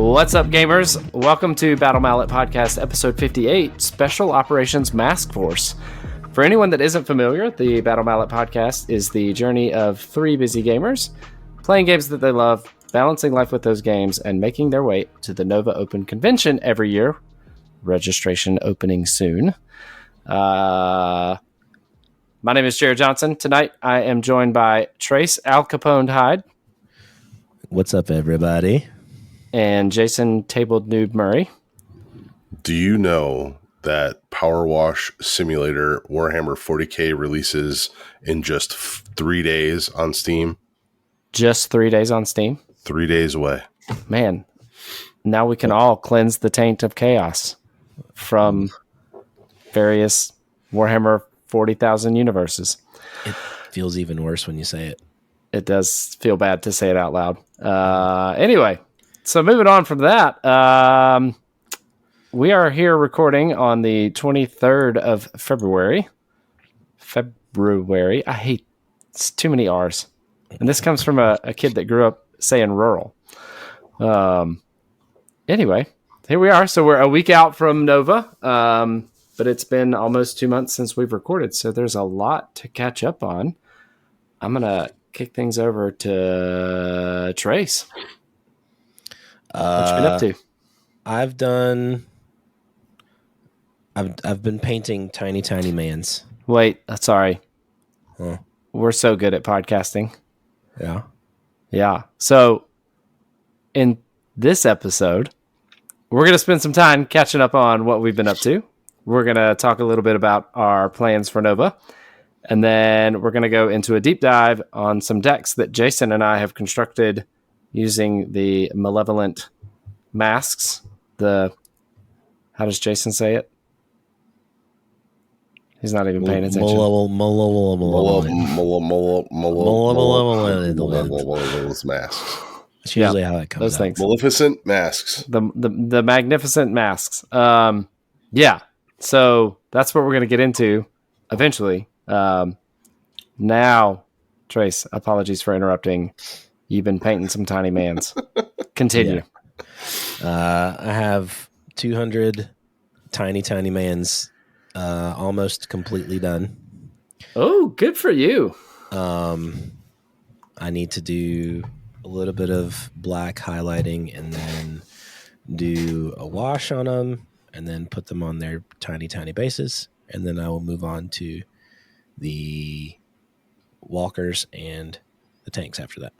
What's up, gamers? Welcome to Battle Mallet Podcast, episode 58, Special Operations Mask Force. For anyone that isn't familiar, the Battle Mallet Podcast is the journey of three busy gamers playing games that they love, balancing life with those games, and making their way to the Nova Open Convention every year. Registration opening soon. My name is Jerod Johnson. Tonight, I am joined by Trace Al Capone Hyde. What's up, everybody? And Jason Tabled Noob Murray. Do you know that Power Wash Simulator Warhammer 40k releases in just 3 days on Steam? Just 3 days on Steam? 3 days away. Man, now we can all cleanse the taint of chaos from various Warhammer 40,000 universes. It feels even worse when you say it. It does feel bad to say it out loud. Anyway, so moving on from that, we are here recording on the 23rd of February. I hate it's too many R's. And this comes from a kid that grew up saying rural. Anyway, here we are. So we're a week out from Nova, but it's been almost 2 months since we've recorded. So there's a lot to catch up on. I'm going to kick things over to Trace. What you been up to? I've been painting tiny mans. Wait, sorry. Huh. We're so good at podcasting. Yeah. So in this episode, we're going to spend some time catching up on what we've been up to. We're going to talk a little bit about our plans for Nova. And then we're going to go into a deep dive on some decks that Jason and I have constructed using the Malevolent Masks. How does Jason say it? He's not even paying attention. Malevolent Masks. That's usually how it comes those out. Things. Maleficent Masks. The magnificent masks. Yeah. So that's what we're going to get into eventually. Now, Trace, apologies for interrupting. You've been painting some tiny mans. Continue. Yeah. I have 200 tiny mans almost completely done. Oh, good for you. I need to do a little bit of black highlighting and then do a wash on them and then put them on their tiny bases. And then I will move on to the walkers and the tanks after that.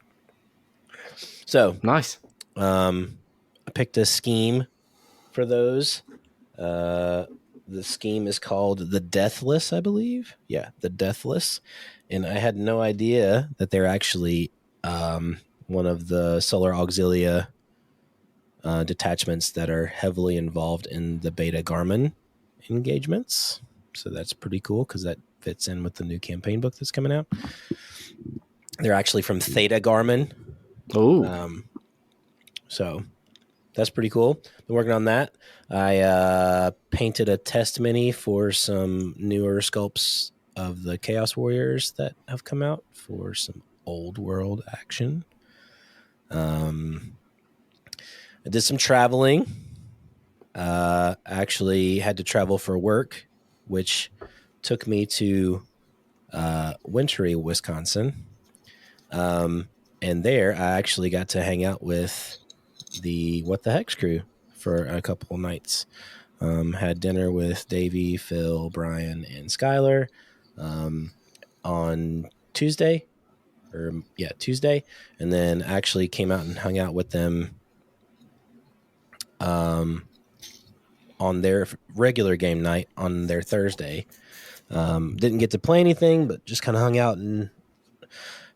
So nice. I picked a scheme for those. The scheme is called the Deathless, I believe. Yeah, the Deathless. And I had no idea that they're actually one of the Solar Auxilia detachments that are heavily involved in the Beta Garmin engagements. So that's pretty cool because that fits in with the new campaign book that's coming out. They're actually from Theta Garmin. Oh. So that's pretty cool. Been working on that. I painted a test mini for some newer sculpts of the Chaos Warriors that have come out for some old world action. I did some traveling. Actually had to travel for work, which took me to wintry Wisconsin. And there I actually got to hang out with the What the Hex crew for a couple of nights. Had dinner with Davey, Phil, Brian, and Skylar on Tuesday. Tuesday. And then actually came out and hung out with them on their regular game night on their Thursday. Didn't get to play anything, but just kind of hung out and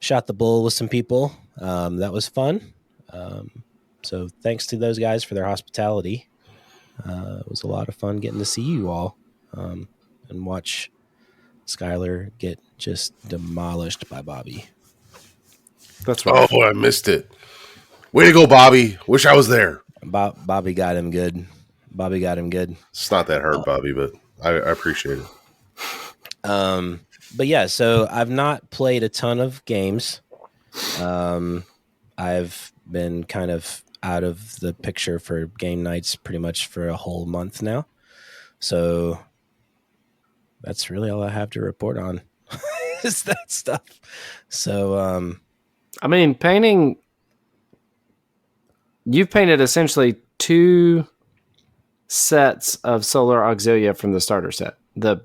shot the bull with some people. That was fun. So thanks to those guys for their hospitality. It was a lot of fun getting to see you all and watch Skylar get just demolished by Bobby. That's right. Oh, I missed it. Way to go, Bobby. Wish I was there. Bobby got him good. It's not that hard, Bobby, but I appreciate it. But yeah, so I've not played a ton of games. I've been out of the picture for game nights pretty much for a whole month now. So that's really all I have to report on is that stuff. So, I mean, painting, you've painted essentially 2 sets of Solar Auxilia from the starter set, the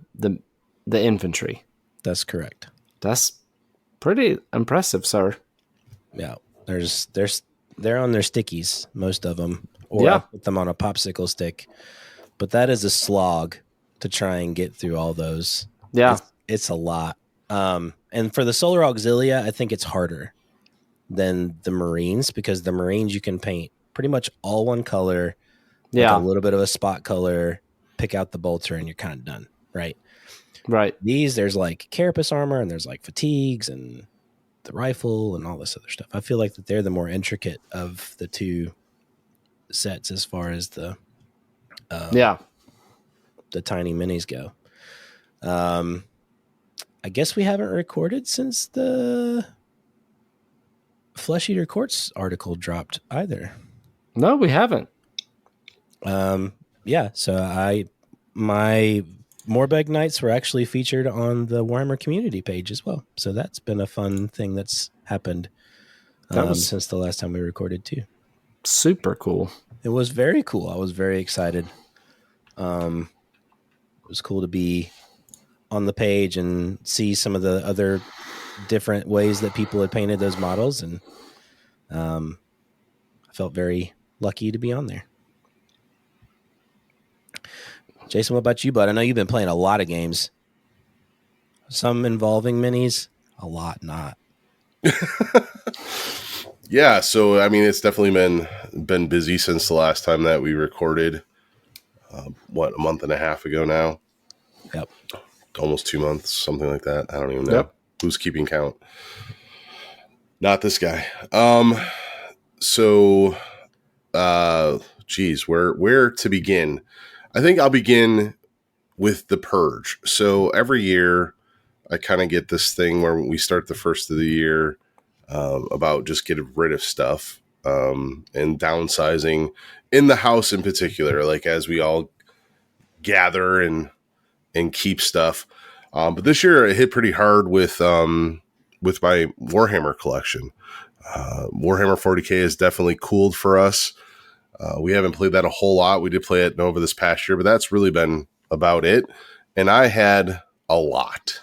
infantry. that's correct. That's pretty impressive, sir. Yeah. They're on their stickies, most of them, or Yeah. I put them on a popsicle stick, but that is a slog to try and get through all those. Yeah. It's a lot. And for the Solar Auxilia, I think it's harder than the Marines, because the Marines you can paint pretty much all one color, Yeah. with a little bit of a spot color, pick out the bolter, and you're kind of done, right? Right. These, there's like carapace armor, and there's like fatigues and the rifle and all this other stuff. I feel like that they're the more intricate of the 2 sets as far as the tiny minis go. I guess we haven't recorded since the Flesh Eater Courts article dropped either. No, we haven't. Yeah, so my Morbeg Nights were actually featured on the Warhammer community page as well. So that's been a fun thing that's happened since the last time we recorded too. Super cool. It was very cool. I was very excited. It was cool to be on the page and see some of the other different ways that people had painted those models. And I felt very lucky to be on there. Jason, what about you, bud? I know you've been playing a lot of games. Some involving minis, a lot not. Yeah, so I mean, it's definitely been busy since the last time that we recorded. A month and a half ago now? Yep. Almost 2 months, something like that. I don't even know. Yep. Who's keeping count? Not this guy. So, geez, where to begin? I think I'll begin with the Purge. So every year I kind of get this thing where we start the first of the year about just getting rid of stuff and downsizing in the house in particular, like as we all gather and keep stuff. But this year it hit pretty hard with my Warhammer collection. Warhammer 40K has definitely cooled for us. We haven't played that a whole lot. We did play it Nova this past year, but that's really been about it. And I had a lot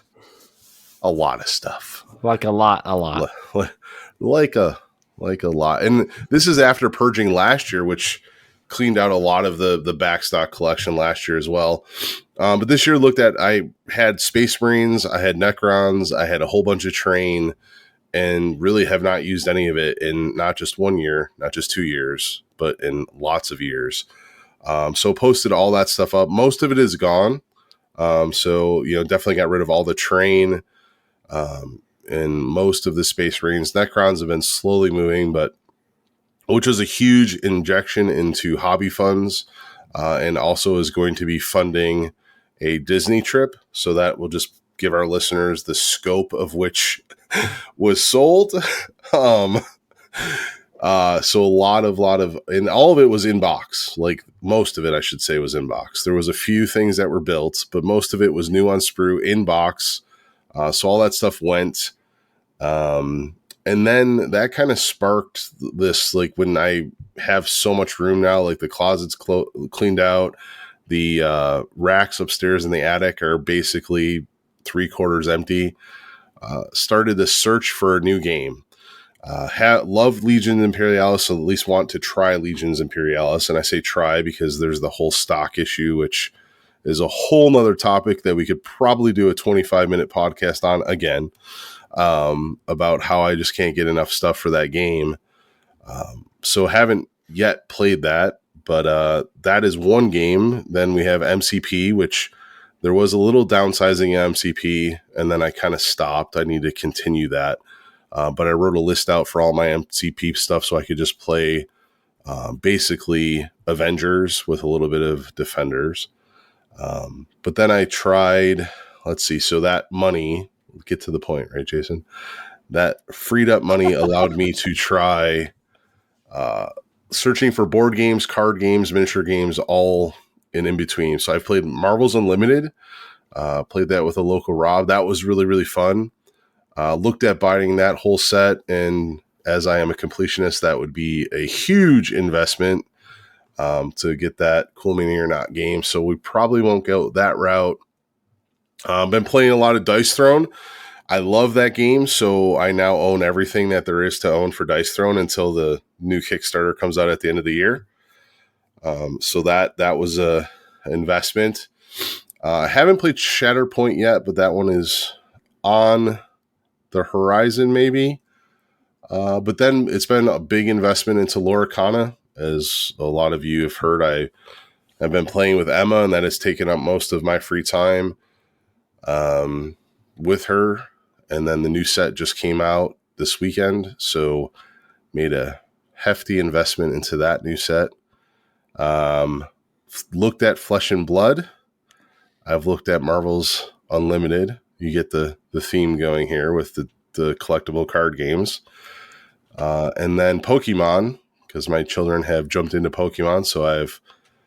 of stuff. Like a lot. Like a lot. And this is after purging last year, which cleaned out a lot of the backstock collection last year as well. But this year I had Space Marines, I had Necrons, I had a whole bunch of Train, and really have not used any of it in not just 1 year, not just 2 years, but in lots of years. So posted all that stuff up. Most of it is gone. So, definitely got rid of all the Train, and most of the Space Marines. Necrons have been slowly moving, which was a huge injection into hobby funds, and also is going to be funding a Disney trip. So that will just give our listeners the scope of which was sold. So a lot of, and all of it was in box. Like most of it, I should say, was in box. There was a few things that were built, but most of it was new on sprue in box. So all that stuff went. And then that kind of sparked this, like when I have so much room now, like the closet's cleaned out, the racks upstairs in the attic are basically 3/4 empty. Started the search for a new game. Love Legions Imperialis, so at least want to try Legions Imperialis. And I say try because there's the whole stock issue, which is a whole nother topic that we could probably do a 25-minute podcast on again, about how I just can't get enough stuff for that game. So haven't yet played that, but that is one game. Then we have MCP, which there was a little downsizing in MCP, and then I kind of stopped. I need to continue that. But I wrote a list out for all my MCP stuff so I could just play basically Avengers with a little bit of Defenders. But then I tried, let's see, so that money, get to the point, right, Jason? That freed up money allowed me to try searching for board games, card games, miniature games, all in between. So I've played Marvel's Unlimited, played that with a local Rob. That was really, really fun. Looked at buying that whole set, and as I am a completionist, that would be a huge investment to get that Cool Mini or Not game. So we probably won't go that route. Been playing a lot of Dice Throne. I love that game, so I now own everything that there is to own for Dice Throne until the new Kickstarter comes out at the end of the year. So that was a investment. I haven't played Shatterpoint yet, but that one is on the horizon, maybe. But then it's been a big investment into Lorcana. As a lot of you have heard, I have been playing with Emma, and that has taken up most of my free time with her. And then the new set just came out this weekend, so made a hefty investment into that new set. Looked at Flesh and Blood. I've looked at Marvel's Unlimited. You get the theme going here with the collectible card games. And then Pokemon, because my children have jumped into Pokemon, so I've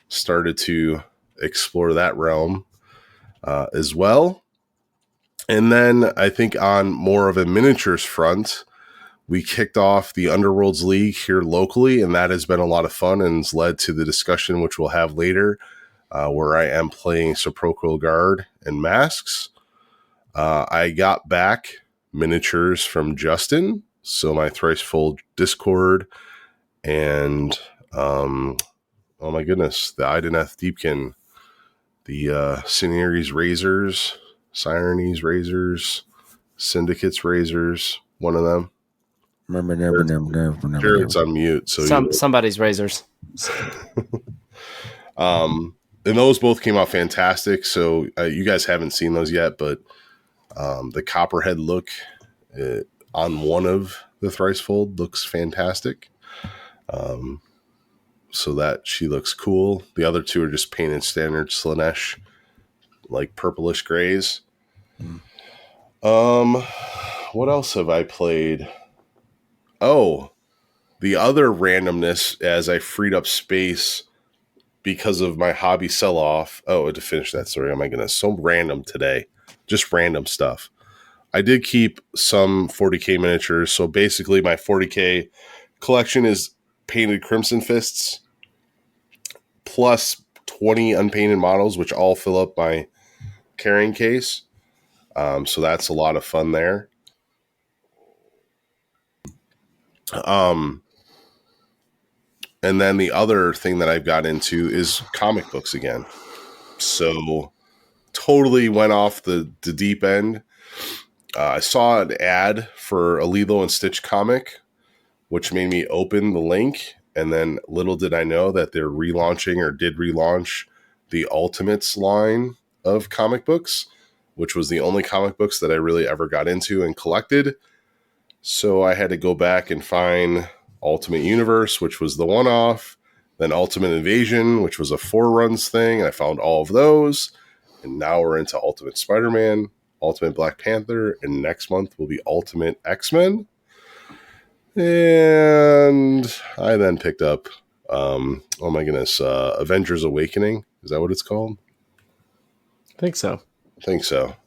started to explore that realm as well. And then I think on more of a miniatures front, we kicked off the Underworlds League here locally, and that has been a lot of fun and has led to the discussion, which we'll have later, where I am playing Sepulchral Guard and Masks. I got back miniatures from Justin, so my Thricefold Discord and, oh my goodness, the Ideneth Deepkin, the Cineres Razors, Sirenese Razors, Syndicate's Razors, one of them. Jared's on mute. So somebody's razors. And those both came out fantastic. So you guys haven't seen those yet, but the Copperhead look on one of the Thricefold looks fantastic. So that she looks cool. The other two are just painted standard Slanesh, like purplish grays. What else have I played? Oh, the other randomness as I freed up space because of my hobby sell-off. Oh, to finish that story, oh my goodness, so random today. Just random stuff. I did keep some 40K miniatures. So basically my 40K collection is painted Crimson Fists plus 20 unpainted models, which all fill up my carrying case. So that's a lot of fun there. And then the other thing that I've got into is comic books again. So totally went off the deep end. I saw an ad for a Lilo and Stitch comic, which made me open the link. And then little did I know that they're relaunching or did relaunch the Ultimates line of comic books, which was the only comic books that I really ever got into and collected. So I had to go back and find Ultimate Universe, which was the one-off, then Ultimate Invasion, which was a 4-runs thing. I found all of those. And now we're into Ultimate Spider-Man, Ultimate Black Panther, and next month will be Ultimate X-Men. And I then picked up, oh my goodness, Avengers Awakening. Is that what it's called? I think so.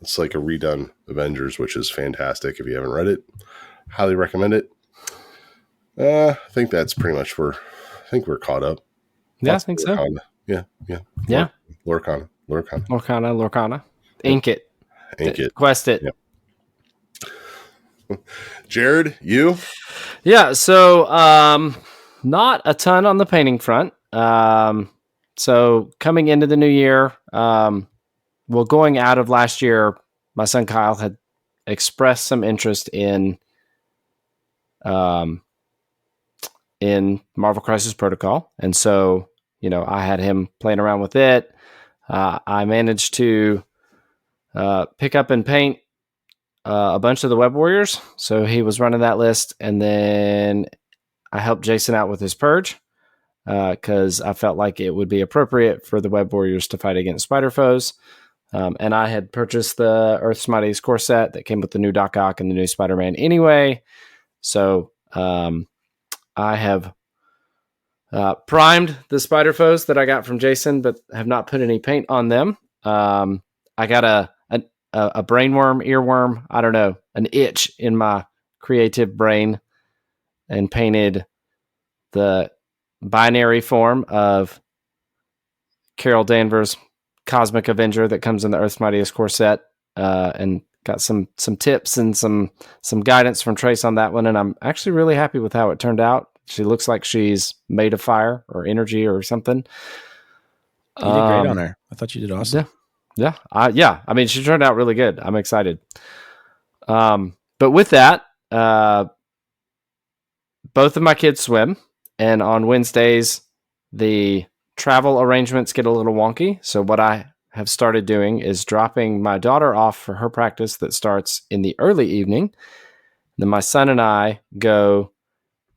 It's like a redone Avengers, which is fantastic. If you haven't read it, highly recommend it. I think that's pretty much I think we're caught up. Yeah, I think so. Yeah. Lorcana. Ink it. Quest it. Yep. Jerod, you? Yeah, so not a ton on the painting front. So coming into the new year, going out of last year, my son Kyle had expressed some interest in Marvel Crisis Protocol. And so, I had him playing around with it. I managed to pick up and paint a bunch of the Web Warriors. So he was running that list. And then I helped Jason out with his Purge because I felt like it would be appropriate for the Web Warriors to fight against spider foes. And I had purchased the Earth's Mightiest core set that came with the new Doc Ock and the new Spider-Man anyway. So I have Primed the spider foes that I got from Jason, but have not put any paint on them. I got a brainworm, earworm, I don't know, an itch in my creative brain, and painted the binary form of Carol Danvers' Cosmic Avenger that comes in the Earth's Mightiest Core set, and got some tips and some guidance from Trace on that one, and I'm actually really happy with how it turned out. She looks like she's made of fire or energy or something. You did great on her. I thought you did awesome. Yeah. I mean, she turned out really good. I'm excited. But with that, both of my kids swim, and on Wednesdays, the travel arrangements get a little wonky. So what I have started doing is dropping my daughter off for her practice that starts in the early evening. Then my son and I go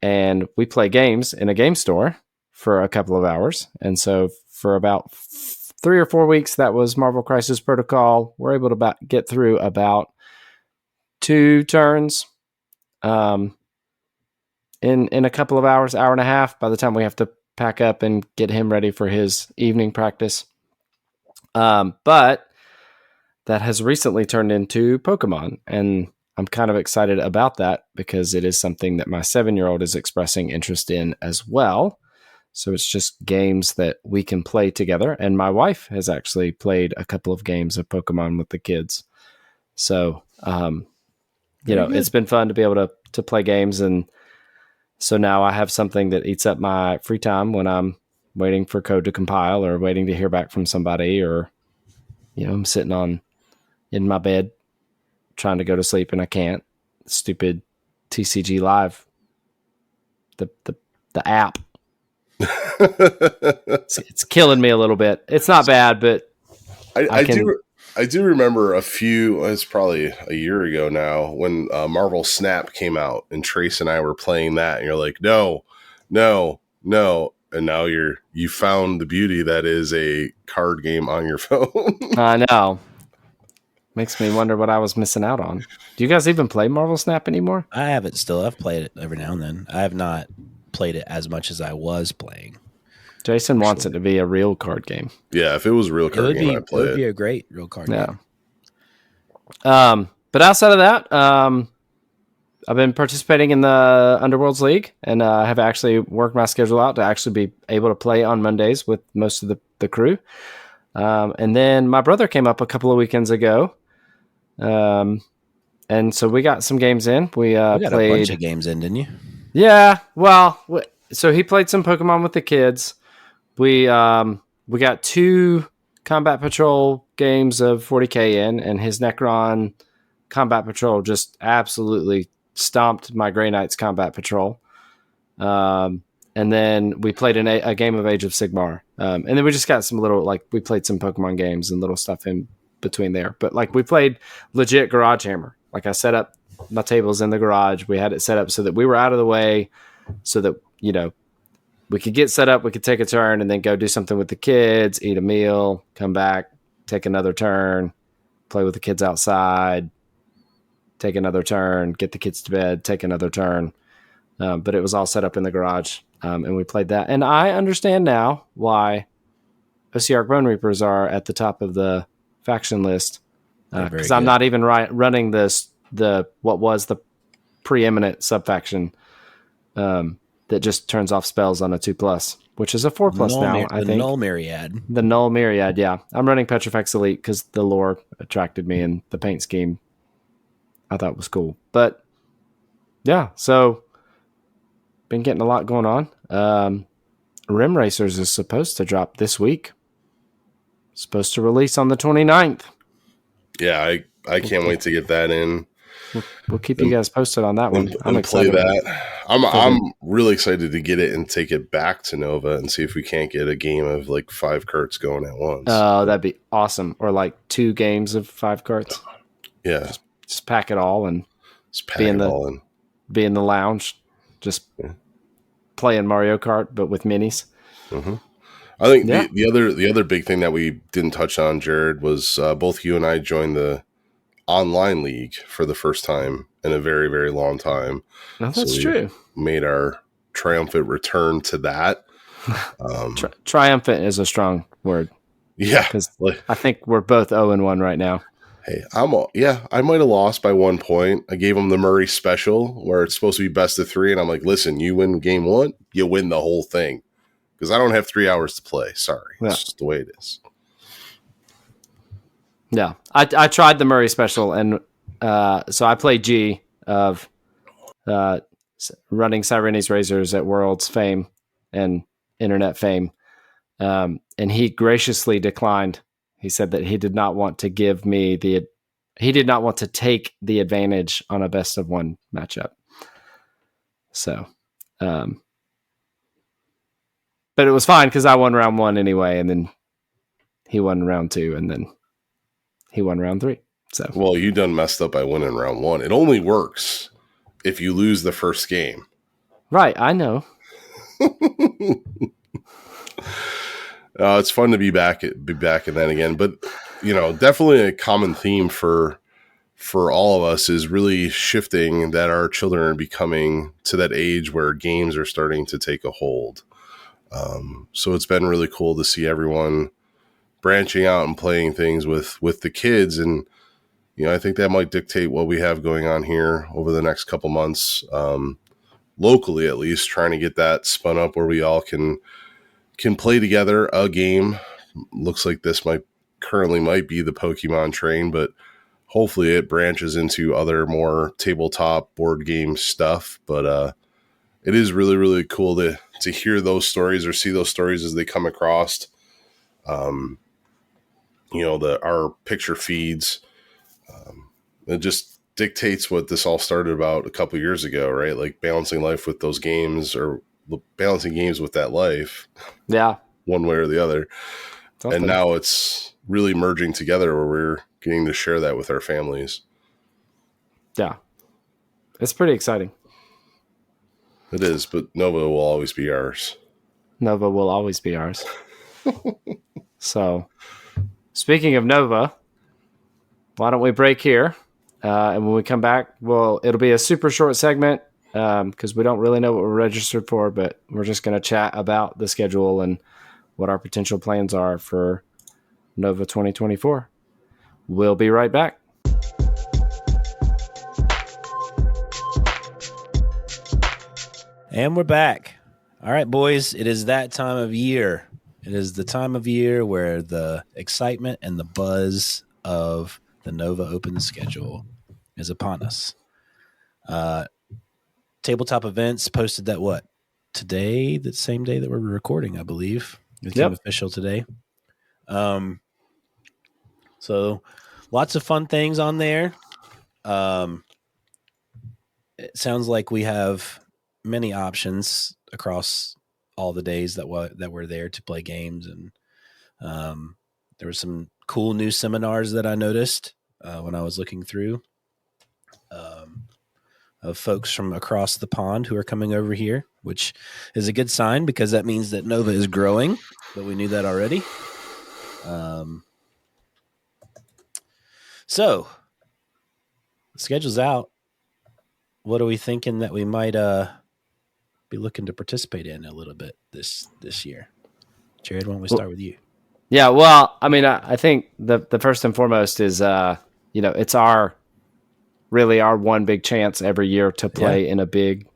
and we play games in a game store for a couple of hours. And so for about 3 or 4 weeks, that was Marvel Crisis Protocol. We're able to get through about 2 turns in a couple of hours, hour and a half, by the time we have to pack up and get him ready for his evening practice. But that has recently turned into Pokemon, and I'm kind of excited about that because it is something that my 7-year-old is expressing interest in as well. So it's just games that we can play together. And my wife has actually played a couple of games of Pokemon with the kids. So, it's been fun to be able to play games. And so now I have something that eats up my free time when I'm waiting for code to compile or waiting to hear back from somebody, or, I'm sitting in my bed trying to go to sleep and I can't. Stupid TCG Live, the app. It's killing me a little bit. It's not bad, but I do remember it's probably a year ago now, when Marvel Snap came out and Trace and I were playing that, and you're like, no. And now you found the beauty that is a card game on your phone. I know. Makes me wonder what I was missing out on. Do you guys even play Marvel Snap anymore? I have it still. I've played it every now and then. I have not played it as much as I was playing. Jason wants it to be a real card game. Yeah, if it was a real card game, I'd play it. It would be a great real card game. But outside of that, I've been participating in the Underworlds League, and I have actually worked my schedule out to actually be able to play on Mondays with most of the crew. And then my brother came up a couple of weekends ago. And so we got some games in. We got played a bunch of games in, didn't you? Yeah. Well, so he played some Pokemon with the kids. We got 2 Combat Patrol games of 40K in, and his Necron Combat Patrol just absolutely stomped my Grey Knights Combat Patrol. And then we played in a game of Age of Sigmar. And then we just got some little, we played some Pokemon games and little stuff in between there. But we played legit Garage Hammer. I set up my tables in the garage. We had it set up so that we were out of the way, so that, we could get set up, we could take a turn, and then go do something with the kids, eat a meal, come back, take another turn, play with the kids outside, take another turn, get the kids to bed, take another turn. But it was all set up in the garage, and we played that. And I understand now why OCR Bone Reapers are at the top of the faction list, because I'm not even running what was the preeminent subfaction that just turns off spells on a 2+, which is a 4+ now. I think the Null Myriad. The Null Myriad, yeah. I'm running Petrifex Elite because the lore attracted me, and the paint scheme I thought was cool. But yeah, so been getting a lot going on. Rim Racers is supposed to drop this week. Supposed to release on the 29th. Yeah, I can't wait to get that in. We'll keep you guys posted on that one. I'm excited. Play that. I'm really excited to get it and take it back to Nova and see if we can't get a game of 5 carts going at once. Oh, that'd be awesome. Or 2 games of 5 carts. Yeah. Just pack it all and be in the lounge, just playing Mario Kart, but with minis. Mm-hmm. I think the other big thing that we didn't touch on, Jerod, was both you and I joined the online league for the first time in a very, very long time. No, that's true. Made our triumphant return to that. Triumphant is a strong word. Yeah, because I think we're both 0-1 right now. Hey, I might have lost by 1 point. I gave them the Murray special where it's supposed to be best of 3, and I'm like, listen, you win game 1, you win the whole thing because I don't have 3 hours to play. Sorry, it's just the way it is. Yeah, I tried the Murray special, and so I played G of running Sirenes Razors at Worlds fame and internet fame, and he graciously declined. He said that he did not want to take the advantage on a best of 1 matchup. So, but it was fine because I won round 1 anyway, and then he won round 2, and then he won round 3. So, well, you done messed up by winning round 1. It only works if you lose the first game. Right, I know. It's fun to be back in that again, but definitely a common theme for all of us is really shifting that our children are becoming to that age where games are starting to take a hold. So it's been really cool to see everyone branching out and playing things with the kids, and I think that might dictate what we have going on here over the next couple months, locally at least, trying to get that spun up where we all can play together a game. Looks like this might be the Pokemon train, but hopefully it branches into other more tabletop board game stuff. But it is really, really cool to hear those stories or see those stories as they come across. Our picture feeds. It just dictates what this all started about a couple years ago, right? Like balancing life with those games or balancing games with that life. Yeah. One way or the other. Something. And now it's really merging together where we're getting to share that with our families. Yeah. It's pretty exciting. It is, but Nova will always be ours. Nova will always be ours. So, speaking of Nova, why don't we break here? And when we come back, it'll be a super short segment because we don't really know what we're registered for, but we're just going to chat about the schedule and what our potential plans are for Nova 2024. We'll be right back. And we're back. All right, boys, it is that time of year. It is the time of year where the excitement and the buzz of the Nova Open schedule is upon us. Tabletop events posted that today, the same day that we're recording, I believe. It became official today. So lots of fun things on there. It sounds like we have many options across all the days that were there to play games, and there were some cool new seminars that I noticed when I was looking through of folks from across the pond who are coming over here, which is a good sign because that means that Nova is growing, but we knew that already. So the schedule's out. What are we thinking that we might be looking to participate in a little bit this year? Jerod, why don't we start with you? Yeah, well, I mean, I think the first and foremost is, it's our one big chance every year to play in a big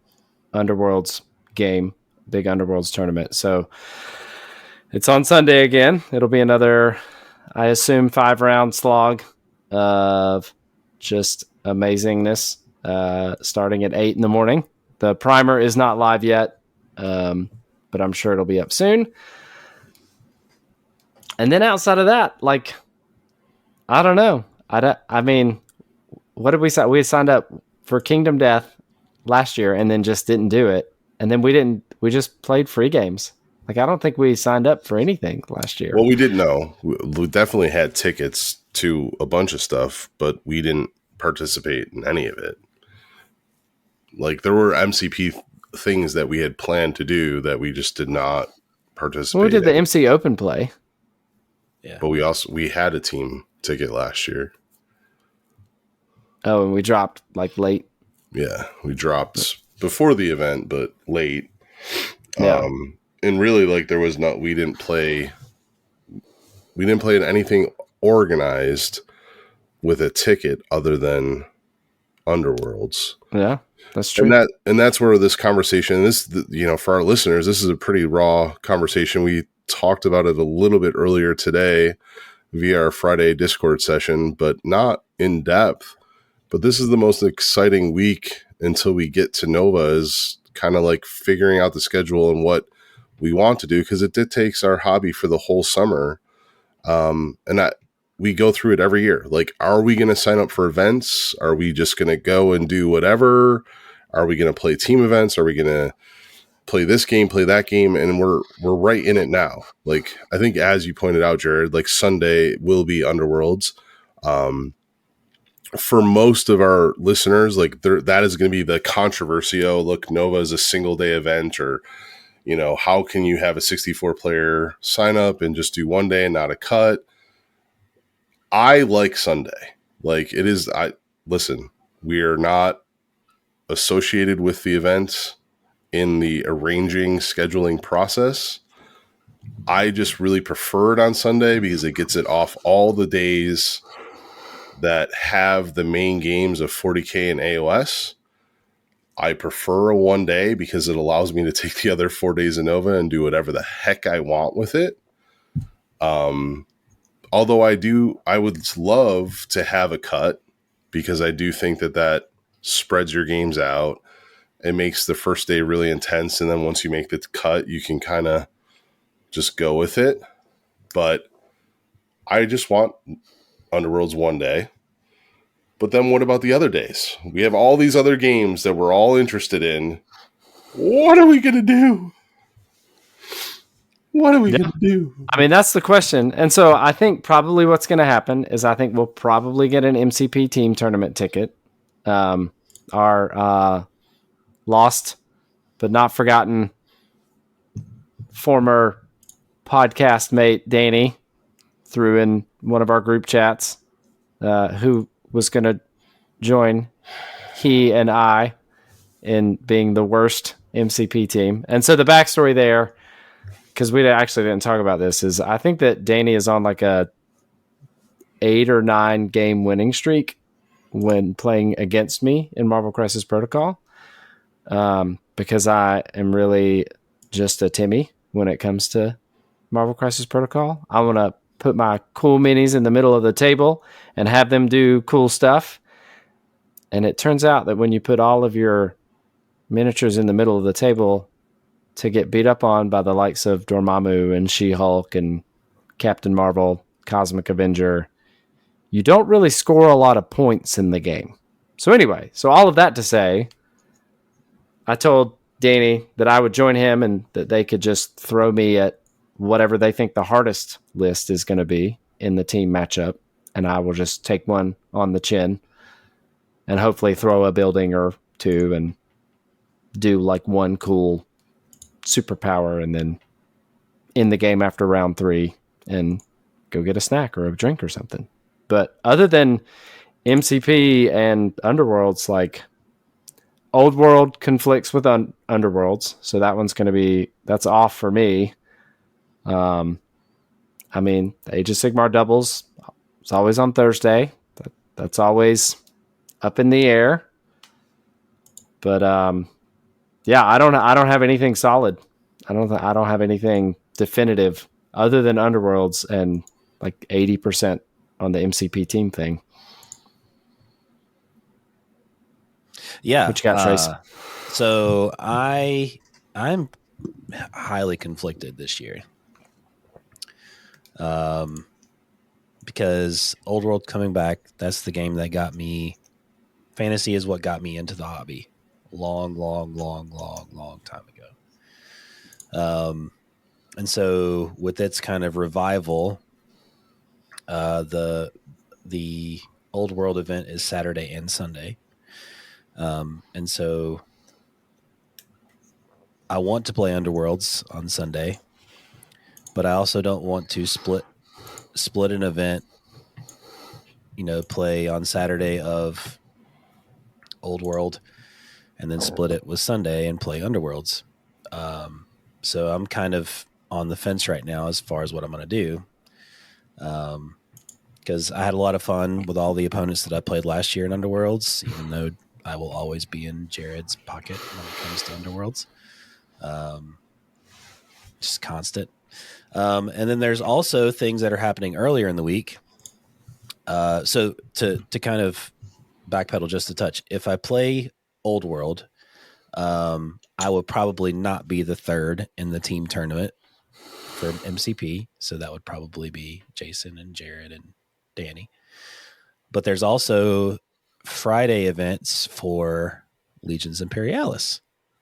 Underworlds game, big Underworlds tournament. So it's on Sunday again. It'll be another, I assume, 5-round slog of just amazingness, starting at 8 a.m. The primer is not live yet, but I'm sure it'll be up soon. And then outside of that, I don't know. I mean, what did we sign? We signed up for Kingdom Death last year and then just didn't do it. And then we just played free games. I don't think we signed up for anything last year. Well, we didn't know. We definitely had tickets to a bunch of stuff, but we didn't participate in any of it. There were MCP things that we had planned to do that we just did not participate in. We did the MC Open play. Yeah. But we had a team ticket last year. Oh, and we dropped late. Yeah, we dropped before the event, but late. Yeah. and really, like, there was not, we didn't play anything organized with a ticket other than Underworlds. Yeah, that's true. And that's where this conversation, for our listeners, this is a pretty raw conversation. We talked about it a little bit earlier today via our Friday Discord session, but not in depth. But this is the most exciting week until we get to Nova, is kind of like figuring out the schedule and what we want to do, because it dictates our hobby for the whole summer. We go through it every year. Like, are we going to sign up for events? Are we just going to go and do whatever? Are we going to play team events? Are we going to play this game, play that game? And we're right in it now. Like, I think, as you pointed out, Jerod, like, Sunday will be Underworlds. For most of our listeners, like, that is going to be the controversy. Oh, look, Nova is a single day event, or, how can you have a 64 player sign up and just do one day and not a cut? I like Sunday. Like, it is. Listen, we are not associated with the event in the arranging, scheduling process. I just really prefer it on Sunday because it gets it off all the days that have the main games of 40K and AOS. I prefer a one day because it allows me to take the other 4 days of Nova and do whatever the heck I want with it. Although I would love to have a cut, because I do think that spreads your games out. It makes the first day really intense, and then once you make the cut, you can kind of just go with it. But I just want Underworlds one day. But then what about the other days? We have all these other games that we're all interested in. What are we going to do? What are we going to do? I mean, that's the question. And so I think probably what's going to happen is I think we'll probably get an MCP team tournament ticket. Our lost but not forgotten former podcast mate Danny threw in one of our group chats, who was going to join he and I in being the worst MCP team. And so the backstory there, because we actually didn't talk about this, is I think that Danny is on like a 8 or 9 game winning streak when playing against me in Marvel Crisis Protocol, because I am really just a Timmy when it comes to Marvel Crisis Protocol. I want to put my cool minis in the middle of the table and have them do cool stuff. And it turns out that when you put all of your miniatures in the middle of the table to get beat up on by the likes of Dormammu and She-Hulk and Captain Marvel, Cosmic Avenger, you don't really score a lot of points in the game. So anyway, all of that to say, I told Danny that I would join him and that they could just throw me at whatever they think the hardest list is going to be in the team matchup, and I will just take one on the chin and hopefully throw a building or two and do like one cool superpower, and then in the game after round 3 and go get a snack or a drink or something. But other than MCP and Underworlds, like, Old World conflicts with Underworlds, so that one's going to be, that's off for me. I mean, the Age of Sigmar doubles, it's always on Thursday. That's always up in the air. But yeah, I don't have anything solid. I don't have anything definitive other than Underworlds and like 80% on the MCP team thing. Yeah. What you got, Trace? So I'm highly conflicted this year. Because Old World coming back, that's the game that got me. Fantasy is what got me into the hobby long time ago. And so with its kind of revival, the Old World event is Saturday and Sunday. And so I want to play Underworlds on Sunday, but I also don't want to split an event, play on Saturday of Old World and then split it with Sunday and play Underworlds. So I'm kind of on the fence right now as far as what I'm going to do. Because I had a lot of fun with all the opponents that I played last year in Underworlds, even though I will always be in Jerod's pocket when it comes to Underworlds. Just constant. And then there's also things that are happening earlier in the week. So to kind of backpedal just a touch, if I play Old World, I will probably not be the third in the team tournament for MCP. So that would probably be Jason and Jerod and Danny. But there's also Friday events for Legions Imperialis,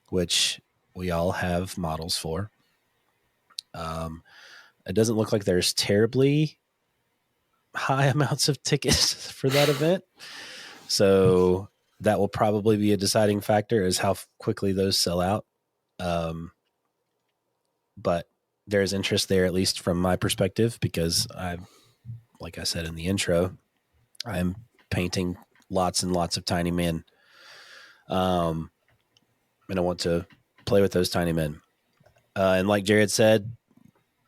which we all have models for. It doesn't look like there's terribly high amounts of tickets for that event. So that will probably be a deciding factor is how quickly those sell out. But there's interest there, at least from my perspective, because like I said in the intro, I'm painting lots and lots of tiny men. And I want to play with those tiny men. And like Jerod said,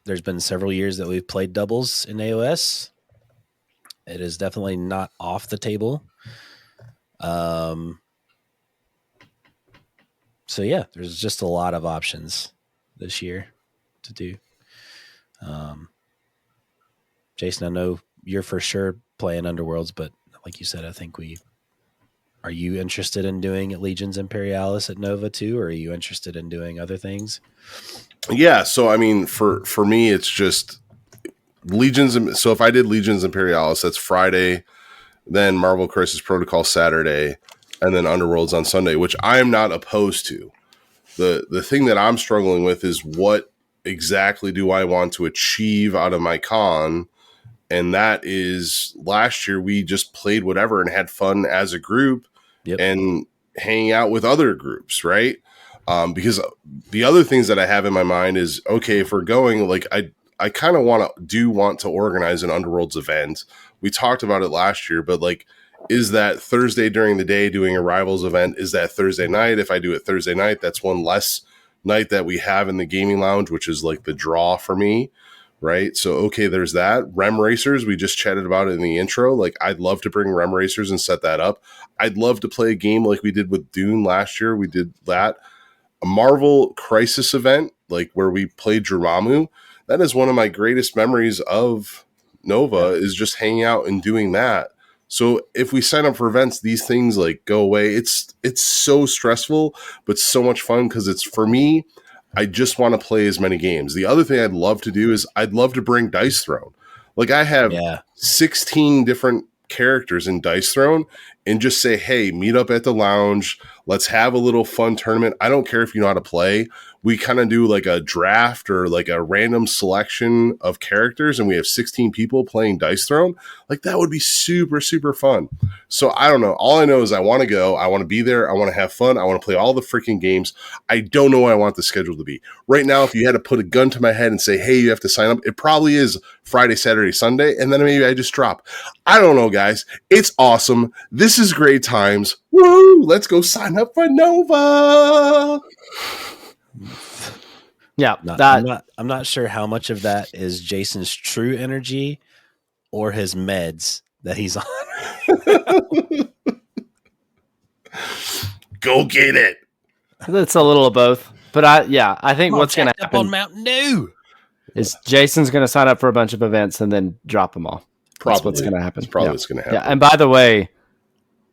there's been several years that we've played doubles in AOS. It is definitely not off the table. So yeah, there's just a lot of options this year to do. Jason, I know you're for sure playing Underworlds, but like you said, I think are you interested in doing Legions Imperialis at Nova too, or are you interested in doing other things? Yeah, so I mean, for me, it's just Legions. So if I did Legions Imperialis, that's Friday, then Marvel Crisis Protocol Saturday, and then Underworlds on Sunday, which I am not opposed to. The thing that I'm struggling with is what exactly do I want to achieve out of my con? And that is, last year we just played whatever and had fun as a group and hanging out with other groups, right? Because the other things that I have in my mind is, okay, if we're going, like I kind of want to organize an Underworlds event. We talked about it last year, but like, is that Thursday during the day doing a Rivals event? Is that Thursday night? If I do it Thursday night, that's one less night that we have in the gaming lounge, which is like the draw for me, right? So, okay, there's that. Rem Racers, we just chatted about it in the intro. Like, I'd love to bring Rem Racers and set that up. I'd love to play a game like we did with Dune last year. We did that. A Marvel Crisis event, like where we played Dormammu. That is one of my greatest memories of Nova, is just hanging out and doing that. So if we sign up for events, these things like go away. It's so stressful, but so much fun because it's, for me, I just want to play as many games. The other thing I'd love to do is I'd love to bring Dice Throne. Like I have 16 different characters in Dice Throne and just say, hey, meet up at the lounge. Let's have a little fun tournament. I don't care if you know how to play. We kind of do like a draft or like a random selection of characters and we have 16 people playing Dice Throne. Like that would be super, super fun. So I don't know. All I know is I want to go. I want to be there. I want to have fun. I want to play all the freaking games. I don't know what I want the schedule to be. Right now, if you had to put a gun to my head and say, hey, you have to sign up, it probably is Friday, Saturday, Sunday. And then maybe I just drop. I don't know, guys. It's awesome. This is great times. Woo! Let's go sign up for Nova. Yeah, I'm not sure how much of that is Jason's true energy or his meds that he's on. Go get it. It's a little of both. But I think what's going to happen on Mountain Dew is Jason's going to sign up for a bunch of events and then drop them all. Probably. That's what's going to happen. That's probably what's going to happen. Yeah, and by the way,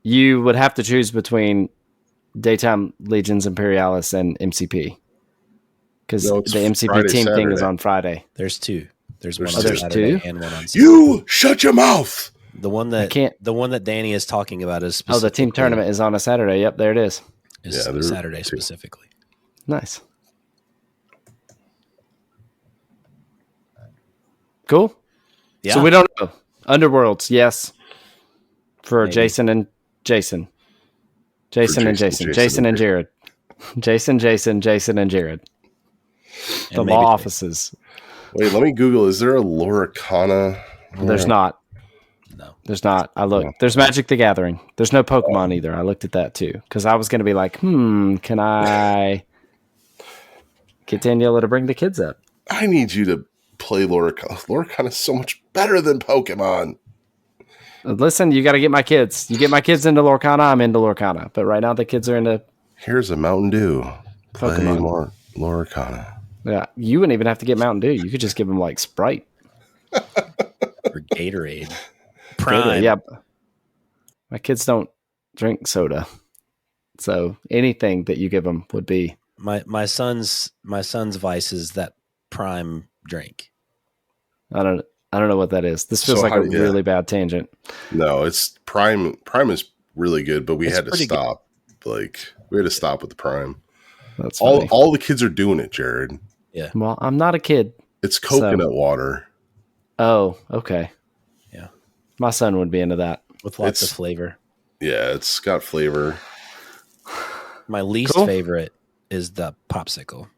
you would have to choose between Daytime Legions Imperialis and MCP. Because the MCP Friday, team Saturday. thing is on Friday. There's two. There's one on there's Saturday two? and one on Sunday. You shut your mouth. The one that Danny is talking about is the team tournament is on a Saturday. Yep, there it is. Saturday specifically. Nice. Cool. Yeah. So we don't know. Underworlds, yes. For Maybe. Jason and Jason. Jason and Jason. Jason and Jerod. Jason and Jerod. The law offices. Wait, let me Google. Is there a Loricana? There's not. No. There's not. I looked. There's Magic the Gathering. There's no Pokemon either. I looked at that too. Because I was going to be like, can I... Get Daniela to bring the kids up. I need you to play Loricana. Loricana is so much better than Pokemon. Listen, you got to get my kids. You get my kids into Lorcana, I'm into Lorcana. But right now the kids are into Here's a Mountain Dew. Play Pokemon. more Loricana. Yeah, you wouldn't even have to get Mountain Dew. You could just give them like Sprite or Gatorade. Prime. Gatorade, yeah. My kids don't drink soda, so anything that you give them would be. My son's vice is that Prime drink. I don't know what that is. This feels like a really bad tangent. No, it's Prime. Prime is really good, but we had to stop. Like we had to stop with the Prime. That's funny. All the kids are doing it, Jared. Yeah. Well, I'm not a kid. It's coconut water. Oh, okay. Yeah. My son would be into that. With lots of flavor. Yeah, it's got flavor. My least favorite is the popsicle.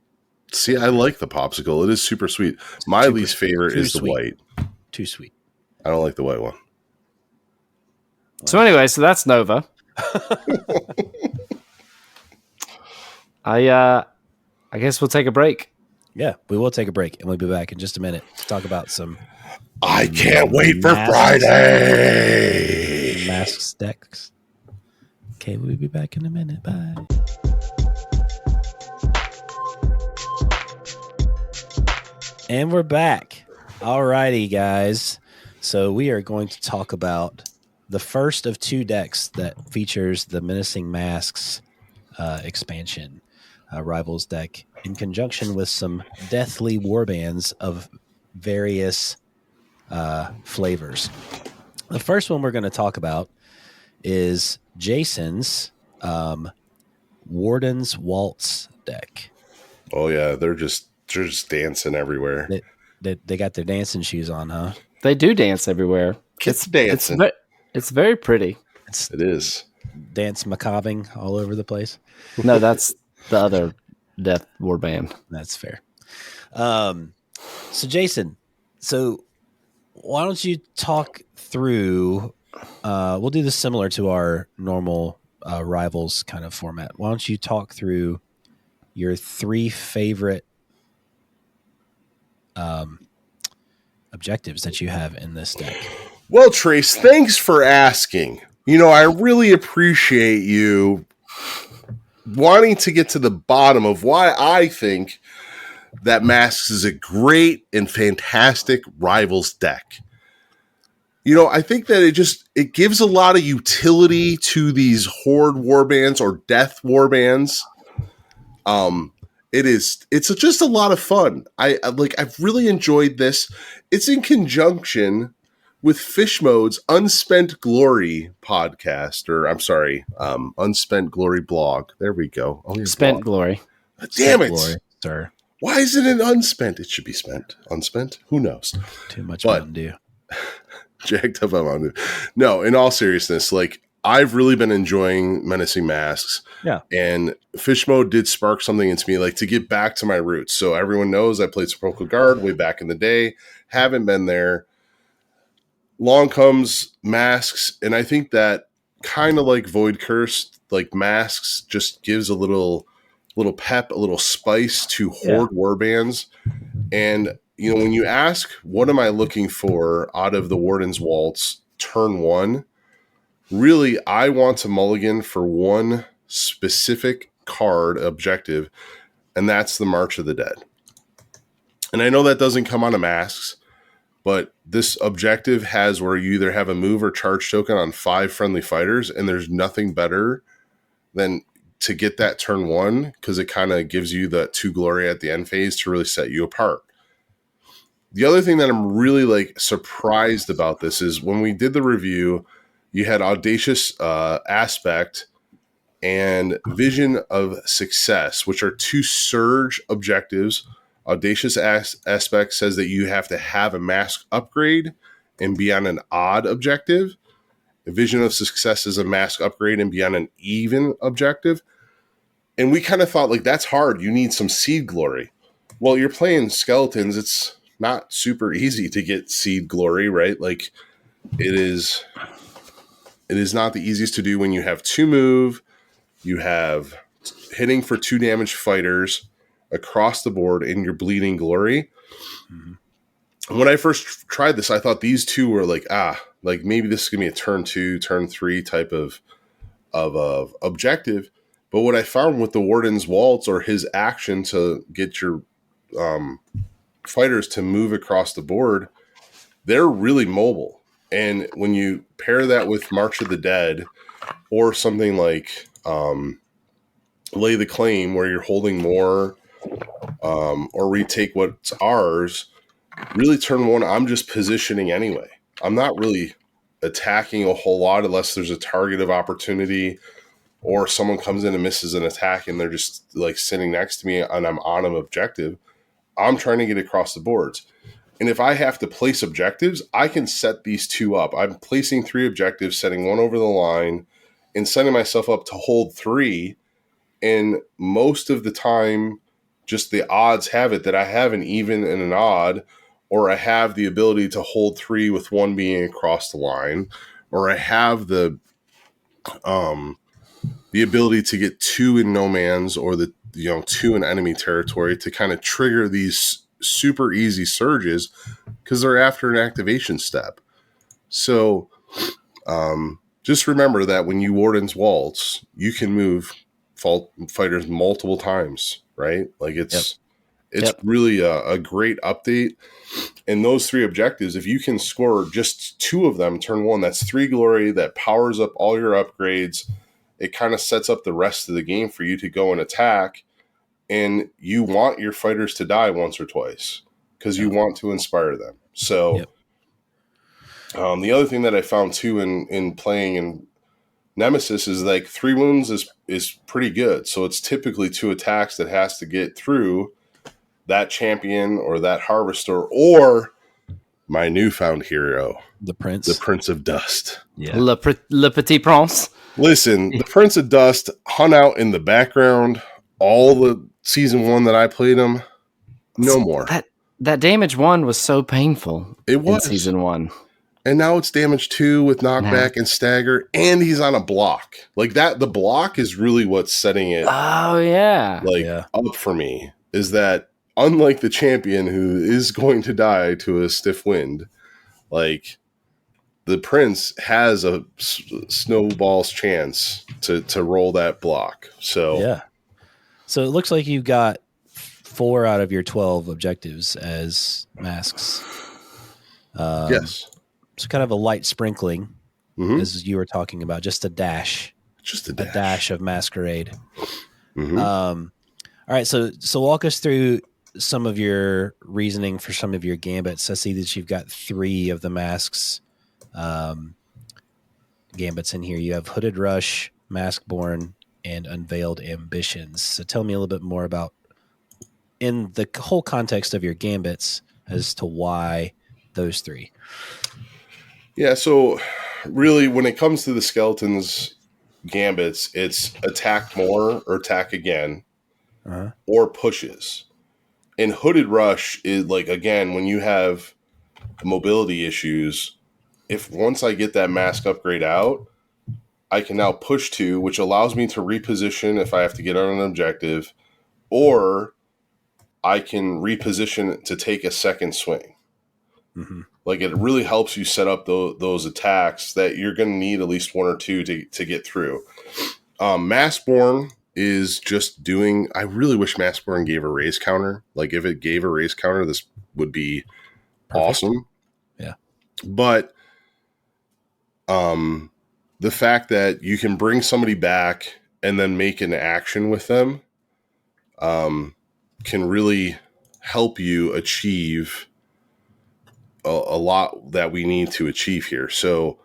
See, I like the popsicle. It is super sweet. My least favorite is the white. Too sweet. I don't like the white one. So anyway, so that's Nova. I guess we'll take a break. Yeah, we will take a break, and we'll be back in just a minute to talk about some. I can't wait for Friday. Masks decks. Okay, we'll be back in a minute. Bye. And we're back. All righty, guys. So we are going to talk about the first of two decks that features the Menacing Masks expansion Rivals deck in conjunction with some deathly warbands of various flavors. The first one we're going to talk about is Jason's Warden's Waltz deck. Oh yeah, they're just dancing everywhere. They got their dancing shoes on, huh? They do dance everywhere. It's dancing. It's very pretty. It is. Dance macabre all over the place. No, that's the other death warband. That's fair. So Jason, why don't you talk through, we'll do this similar to our normal Rivals kind of format. Why don't you talk through your three favorite objectives that you have in this deck? Well, Trace, thanks for asking. I really appreciate you wanting to get to the bottom of why I think that Masks is a great and fantastic Rivals deck. I think that it gives a lot of utility to these Horde warbands or Death warbands. It's just a lot of fun. I've really enjoyed this. It's in conjunction with Fishmode's Unspent Glory podcast, or I'm sorry, Unspent Glory blog. There we go. Spent Glory. Damn it, Glory, sir. Why is it an unspent? It should be spent. Unspent? Who knows? Too much Mountain Dew. Jacked up on Mountain Dew. No, in all seriousness, I've really been enjoying Menacing Masks. Yeah. And Fish Mode did spark something into me, to get back to my roots. So everyone knows I played Sepulchral Guard way back in the day. Haven't been there. Long comes Masks, and I think that kind of like Void Curse, Masks just gives a little pep, a little spice to Horde warbands. And when you ask, what am I looking for out of the Warden's Waltz turn one? Really, I want to mulligan for one specific card objective, and that's the March of the Dead. And I know that doesn't come out of Masks, but this objective has where you either have a move or charge token on 5 friendly fighters, and there's nothing better than to get that turn one, because it kind of gives you that 2 glory at the end phase to really set you apart. The other thing that I'm really surprised about this is when we did the review, you had Audacious Aspect and Vision of Success, which are 2 surge objectives. Audacious Aspect says that you have to have a mask upgrade and be on an odd objective. Vision of Success is a mask upgrade and be on an even objective. And we kind of thought, that's hard. You need some seed glory. Well, you're playing skeletons. It's not super easy to get seed glory, right? It is not the easiest to do when you have 2 move, you have hitting for 2 damage fighters, across the board in your Bleeding Glory. When I first tried this, I thought these two were like maybe this is gonna be a turn 2, turn 3 type of objective. But what I found with the Warden's Waltz, or his action to get your fighters to move across the board, they're really mobile. And when you pair that with March of the Dead or something like Lay the Claim, where you're holding more or retake what's ours, really turn 1, I'm just positioning anyway. I'm not really attacking a whole lot unless there's a target of opportunity or someone comes in and misses an attack and they're just like sitting next to me and I'm on an objective. I'm trying to get across the boards. And if I have to place objectives, I can set these 2 up. I'm placing 3 objectives, setting 1 over the line, and setting myself up to hold 3. And most of the time, just the odds have it that I have an even and an odd, or I have the ability to hold 3 with 1 being across the line, or I have the ability to get 2 in no man's, or 2 in enemy territory, to kind of trigger these super easy surges because they're after an activation step. So just remember that when you Warden's Waltz, you can move fighters multiple times, right? Like it's really a great update. And those 3 objectives, if you can score just 2 of them turn 1, that's 3 glory that powers up all your upgrades. It kind of sets up the rest of the game for you to go and attack. And you want your fighters to die once or twice because you want to inspire them. So the other thing that I found too in playing in Nemesis is like 3 wounds is pretty good. So it's typically 2 attacks that has to get through that champion or that harvester or my newfound hero, the Prince of Dust. Yeah. Le Petit Prince. Listen, the Prince of Dust hung out in the background all the season 1 that I played him. No more. That damage 1 was so painful. It was in season 1. And now it's damage 2 with knockback and stagger, and he's on a block. Like that, the block is really what's setting it up for me, is that unlike the champion who is going to die to a stiff wind, like the Prince has a snowball's chance to roll that block. So So it looks like you've got 4 out of your 12 objectives as masks. Yes. So kind of a light sprinkling, as you were talking about, just a dash. Just a dash of masquerade. All right, so walk us through some of your reasoning for some of your gambits. I see that you've got 3 of the masks gambits in here. You have Hooded Rush, Maskborn, and Unveiled Ambitions. So tell me a little bit more about, in the whole context of your gambits, as to why those 3. Yeah, so really when it comes to the skeletons gambits, it's attack more or attack again or pushes. And Hooded Rush is like, again, when you have mobility issues, if once I get that mask upgrade out, I can now push 2, which allows me to reposition if I have to get on an objective, or I can reposition to take a second swing. Like it really helps you set up those attacks that you're going to need at least 1 or 2 to get through. Maskborn is just doing. I really wish Maskborn gave a raise counter. Like if it gave a raise counter, this would be awesome. Yeah, but the fact that you can bring somebody back and then make an action with them can really help you achieve a lot that we need to achieve here. So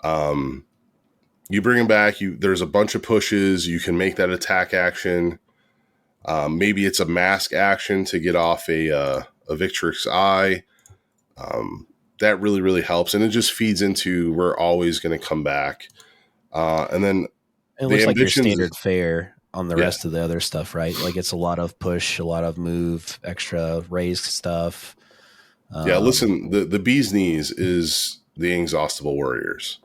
you bring them back, there's a bunch of pushes, you can make that attack action. Maybe it's a mask action to get off a Victrix Eye. That really, really helps. And it just feeds into, we're always going to come back. And then it looks like your standard fare on the rest of the other stuff, right? Like it's a lot of push, a lot of move, extra raised stuff. Listen, the bee's knees is the Inexhaustible Warriors.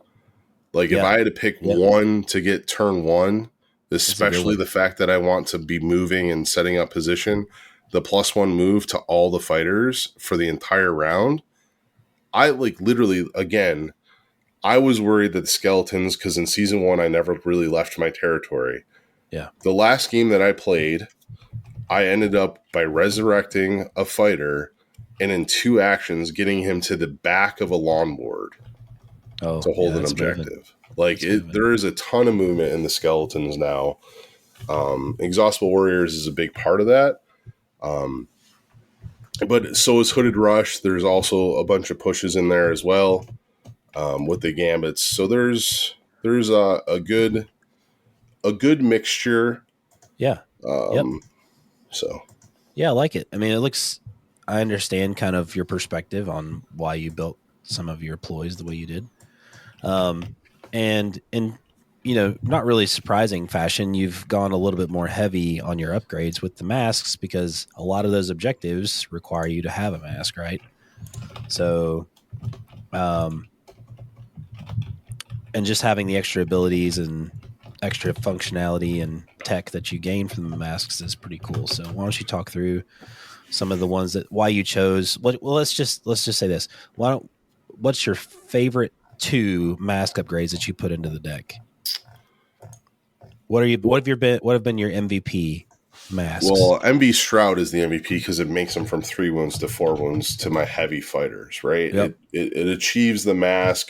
Like if I had to pick one to get turn 1, especially the fact that I want to be moving and setting up position. The +1 move to all the fighters for the entire round. I like literally, again, I was worried that the skeletons, because in season 1, I never really left my territory. Yeah. The last game that I played, I ended up by resurrecting a fighter and in 2 actions getting him to the back of a lawn board to hold an objective. There is a ton of movement in the skeletons now. Exhaustible Warriors is a big part of that. But so is Hooded Rush. There's also a bunch of pushes in there as well with the gambits. So there's a good mixture. Yeah. So yeah, I like it. I mean, I understand kind of your perspective on why you built some of your ploys the way you did. And in, not really surprising fashion, you've gone a little bit more heavy on your upgrades with the masks because a lot of those objectives require you to have a mask, right? So, and just having the extra abilities and extra functionality and tech that you gain from the masks is pretty cool. So why don't you talk through some of the ones why you chose? Well, let's just say this. What's your favorite 2 mask upgrades that you put into the deck? What have been your MVP masks? Well, MB Shroud is the MVP because it makes them from 3 wounds to 4 wounds to my heavy fighters, right? Yep. It achieves the mask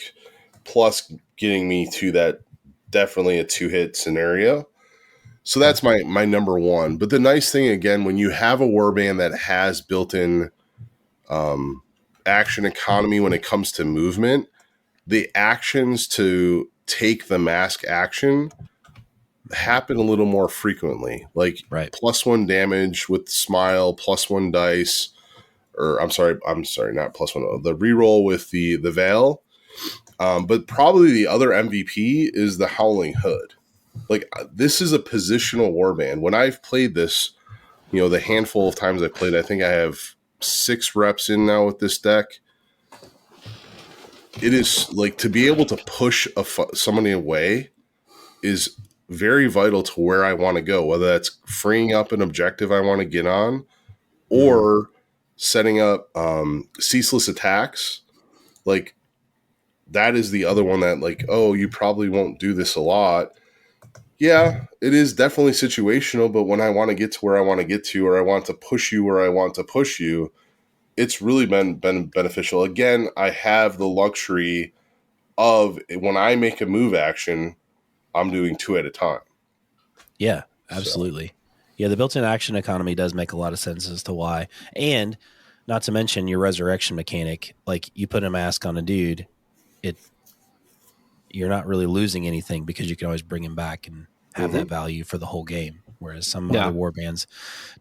plus getting me to that definitely a 2-hit scenario. So that's my number 1. But the nice thing, again, when you have a warband that has built-in action economy when it comes to movement, the actions to take the mask action happen a little more frequently. Like +1 damage with Smile, +1 dice, or I'm sorry, not +1. The reroll with the Veil. But probably the other MVP is the Howling Hood. Like, this is a positional warband. When I've played this, the handful of times I played, I think I have 6 reps in now with this deck. It is like to be able to push somebody away is very vital to where I want to go, whether that's freeing up an objective I want to get on or setting up ceaseless attacks. Like, that is the other one that, like, oh, you probably won't do this a lot. Yeah, it is definitely situational, but when I want to get to where I want to get to, or I want to push you where I want to push you, it's really been beneficial. Again, I have the luxury of when I make a move action, I'm doing 2 at a time. Yeah, absolutely. So. Yeah, the built-in action economy does make a lot of sense as to why. And not to mention your resurrection mechanic. Like, you put a mask on a dude, you're not really losing anything because you can always bring him back and have that value for the whole game. Whereas some other warbands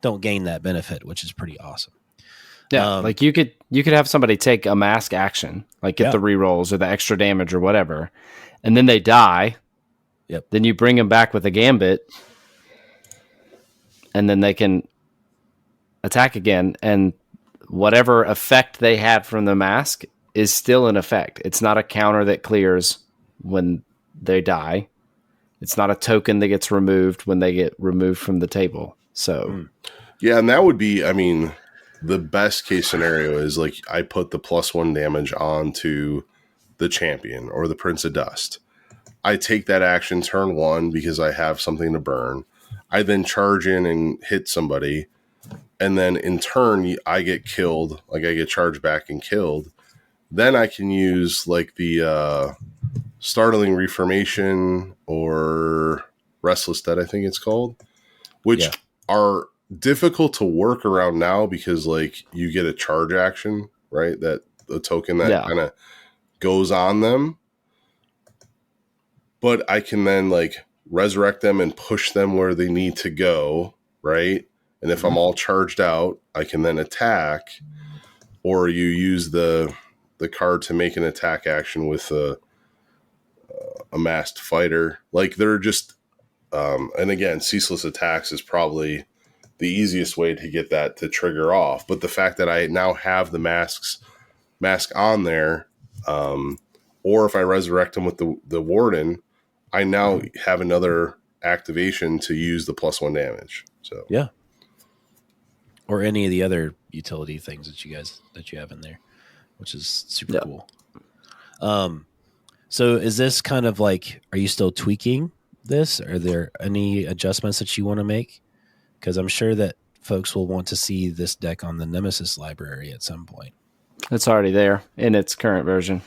don't gain that benefit, which is pretty awesome. Yeah, like you could have somebody take a mask action, like get the rerolls or the extra damage or whatever, and then they die. Yep. Then you bring them back with a gambit, and then they can attack again, and whatever effect they had from the mask is still in effect. It's not a counter that clears when they die. It's not a token that gets removed when they get removed from the table. So, yeah, and that would be, I mean, the best case scenario is like I put the +1 damage onto the champion or the Prince of Dust. I take that action turn 1 because I have something to burn. I then charge in and hit somebody. And then in turn, I get killed. Like, I get charged back and killed. Then I can use like the Startling Reformation or Restless Dead, I think it's called, which are difficult to work around now because like you get a charge action, right? That the token that kind of goes on them. But I can then like resurrect them and push them where they need to go, right? And if I'm all charged out, I can then attack, or you use the card to make an attack action with a masked fighter. Like, they're just, and again, ceaseless attacks is probably the easiest way to get that to trigger off. But the fact that I now have the mask on there, or if I resurrect them with the warden, I now have another activation to use the +1 damage. So yeah. Or any of the other utility things that you have in there, which is super cool. So is this kind of like, are you still tweaking this? Are there any adjustments that you want to make? Because I'm sure that folks will want to see this deck on the Nemesis library at some point. It's already there in its current version.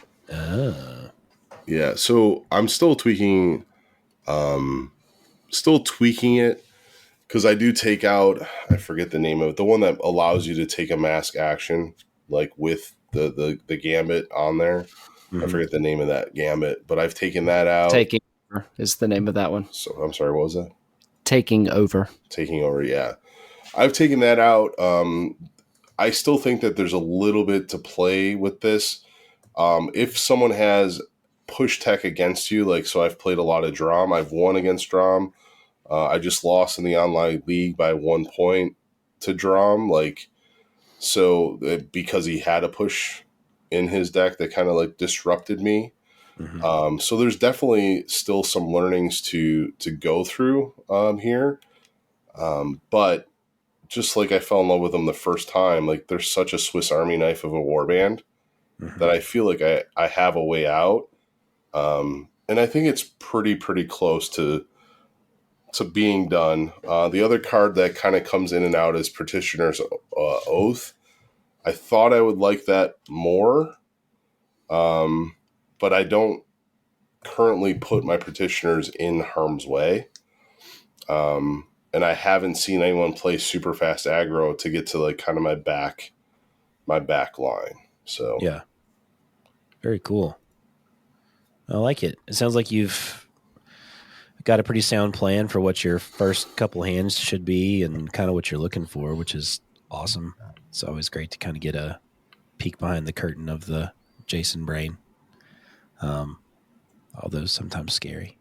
Yeah, so I'm still tweaking it because I do take out, I forget the name of it, the one that allows you to take a mask action, like with the gambit on there. I forget the name of that gambit, but I've taken that out. Taking Over is the name of that one. So I'm sorry, what was that? Taking Over. Taking Over, yeah. I've taken that out. I still think that there's a little bit to play with this. If someone has push tech against you, like, so I've played a lot of Drom. I've won against Drom. I just lost in the online league by 1 point to Drom. Because he had a push in his deck that kind of like disrupted me. So there's definitely still some learnings to go through here. But just like I fell in love with him the first time, like there's such a Swiss Army knife of a warband that I feel like I have a way out. And I think it's pretty close to being done. The other card that kind of comes in and out is Petitioner's Oath. I thought I would like that more, but I don't currently put my Petitioners in harm's way. And I haven't seen anyone play super fast aggro to get to like kind of my back line. So yeah, very cool. I like it. It sounds like you've got a pretty sound plan for what your first couple hands should be and kind of what you're looking for, which is awesome. It's always great to kind of get a peek behind the curtain of the Jason brain. Although sometimes scary.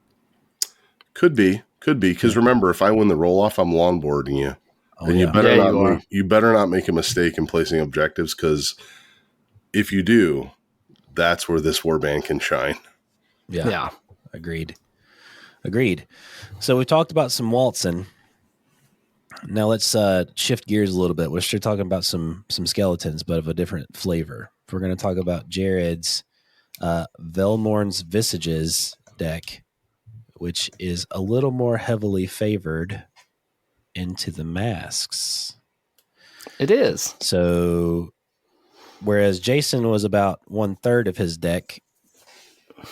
Could be. Because remember, if I win the roll off, I'm longboarding you. And you better not make a mistake in placing objectives, because if you do, that's where this warband can shine. Yeah. Agreed. So we talked about some waltzing. Now let's shift gears a little bit. We're still talking about some skeletons, but of a different flavor. We're going to talk about Jerod's Velmorn's Visages deck, which is a little more heavily favored into the masks. It is. So, whereas Jason was about 1/3 of his deck,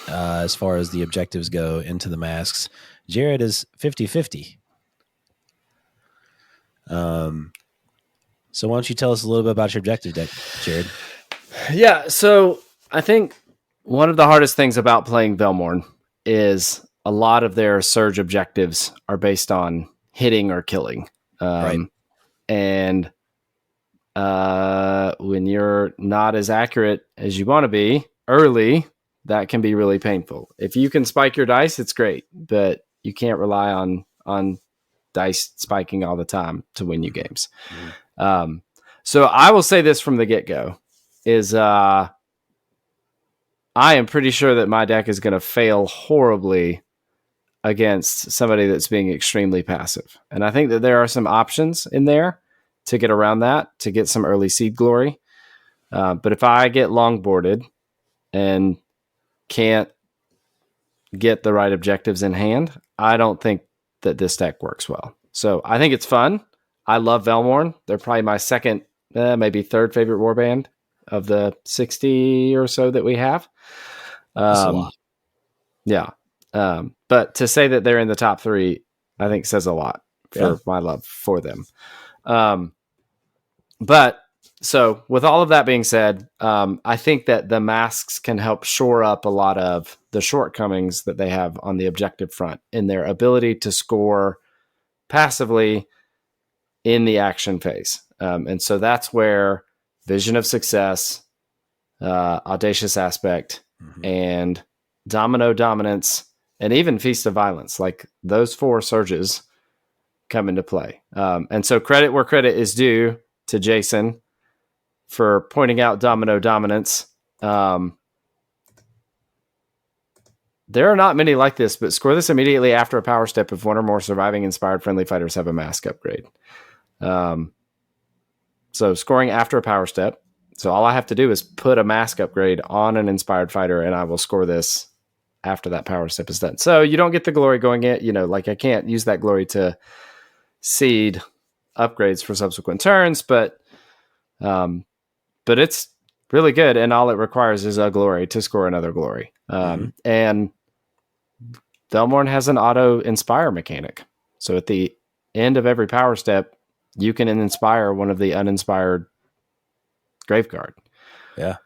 as far as the objectives go into the masks, Jerod is 50-50. So why don't you tell us a little bit about your objective deck, Jerod? Yeah, so I think one of the hardest things about playing Velmorn is a lot of their surge objectives are based on hitting or killing. Right. And when you're not as accurate as you want to be early, that can be really painful. If you can spike your dice, it's great, but you can't rely on dice spiking all the time to win you games. So I will say this from the get-go is I am pretty sure that my deck is going to fail horribly against somebody that's being extremely passive. And I think that there are some options in there to get around that, to get some early seed glory. But if I get longboarded and can't get the right objectives in hand, I don't think that this deck works well. So I think it's fun. I love Velmorn. They're probably my second, maybe third favorite warband of the 60 or so that we have. That's a lot. Yeah. But to say that they're in the top 3, I think says a lot for my love for them. But so with all of that being said, I think that the masks can help shore up a lot of the shortcomings that they have on the objective front in their ability to score passively in the action phase. And so that's where Vision of Success, Audacious Aspect, and Domino Dominance, and even Feast of Violence, like those 4 surges come into play. And so credit where credit is due to Jason for pointing out Domino Dominance. there are not many like this, but score this immediately after a power step if one or more surviving inspired friendly fighters have a mask upgrade. So scoring after a power step. So all I have to do is put a mask upgrade on an inspired fighter, and I will score this after that power step is done. So you don't get the glory going in, like I can't use that glory to seed upgrades for subsequent turns, but it's really good, and all it requires is a glory to score another glory. And Velmorn has an auto inspire mechanic. So at the end of every power step, you can inspire one of the uninspired Graveguard. Yeah.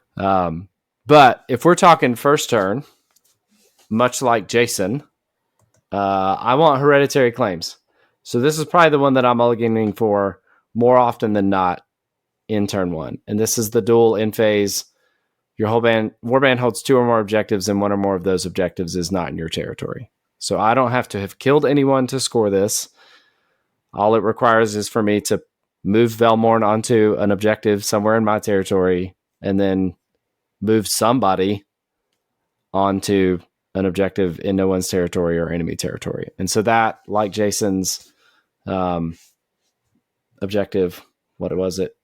But if we're talking first turn, much like Jason, I want hereditary claims. So this is probably the one that I'm mulliganing for more often than not in turn one. And this is the dual in phase. Your whole warband holds 2 or more objectives, and 1 or more of those objectives is not in your territory. So I don't have to have killed anyone to score this. All it requires is for me to move Velmorn onto an objective somewhere in my territory, and then move somebody onto an objective in no one's territory or enemy territory. And so that, like Jason's objective, what was it?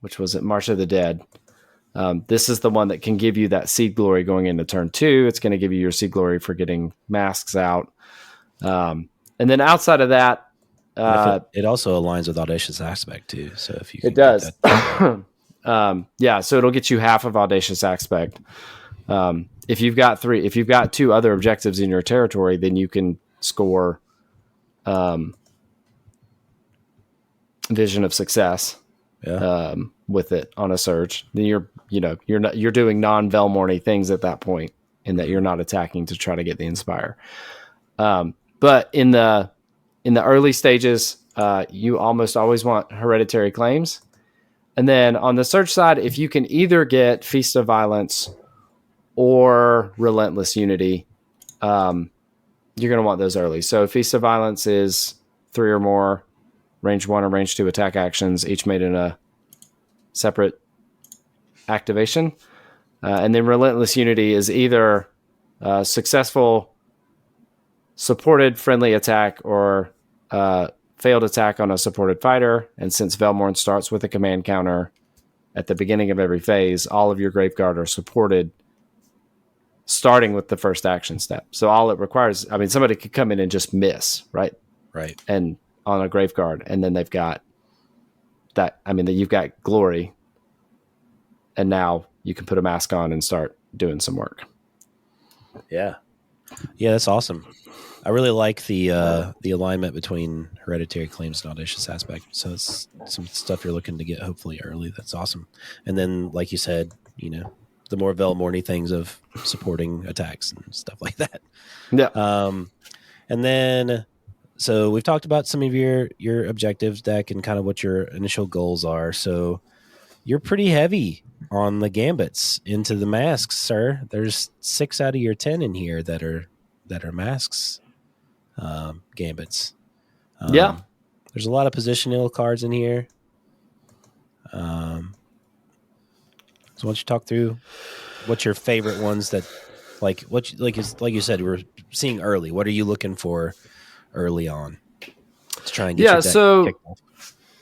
Which was it? March of the Dead. This is the one that can give you that seed glory going into turn 2. It's going to give you your seed glory for getting masks out. And then outside of that, it also aligns with Audacious Aspect too. So if you can it does. So it'll get you half of Audacious Aspect. If you've got 2 other objectives in your territory, then you can score Vision of Success. With it on a surge. Then you're doing non-Velmorny things at that point, in that you're not attacking to try to get the inspire. But in the early stages, you almost always want hereditary claims. And then on the surge side, if you can either get Feast of Violence or Relentless Unity, you're going to want those early. So Feast of Violence is 3 or more range 1 or range 2 attack actions, each made in a separate activation. And then Relentless Unity is either successful supported friendly attack or failed attack on a supported fighter. And since Velmorn starts with a command counter at the beginning of every phase, all of your Graveguard are supported starting with the first action step. So all it requires, somebody could come in and just miss, right? Right. And on a Graveguard, and then they've got that. You've got glory, and now you can put a mask on and start doing some work. Yeah, that's awesome. I really like the alignment between hereditary claims and Audacious Aspect. So it's some stuff you're looking to get hopefully early. That's awesome. And then, like you said, the more Velmorny things of supporting attacks and stuff like that. Yeah. And then, so we've talked about some of your objectives deck and kind of what your initial goals are. So you're pretty heavy on the gambits into the masks, sir. There's 6 out of your 10 in here that are masks, gambits. Yeah. There's a lot of positional cards in here. So why don't you talk through what's your favorite ones that, like you said, we're seeing early. What are you looking for early on to try and get your deck kicked off?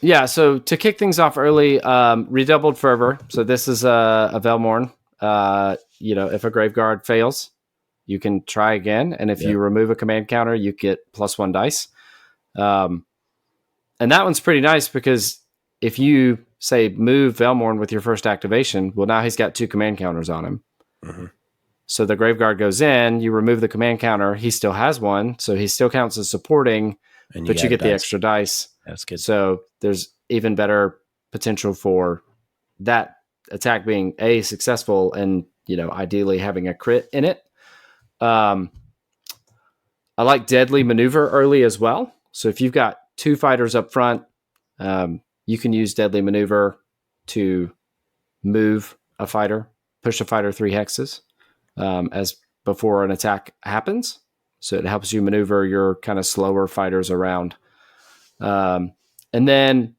Yeah, so to kick things off early, Redoubled Fervor. So this is a Velmorn. If a Graveguard fails, you can try again. And if you remove a command counter, you get +1 dice. And that one's pretty nice because if you, say, move Velmorn with your first activation, well, now he's got 2 command counters on him. Mm-hmm. So the Graveguard goes in, you remove the command counter, he still has 1, so he still counts as supporting, but you get the extra dice. That's good. So there's even better potential for that attack being successful and, ideally having a crit in it. I like Deadly Maneuver early as well. So if you've got 2 fighters up front, you can use Deadly Maneuver to move a fighter, push a fighter 3 hexes as before an attack happens. So it helps you maneuver your kind of slower fighters around. And then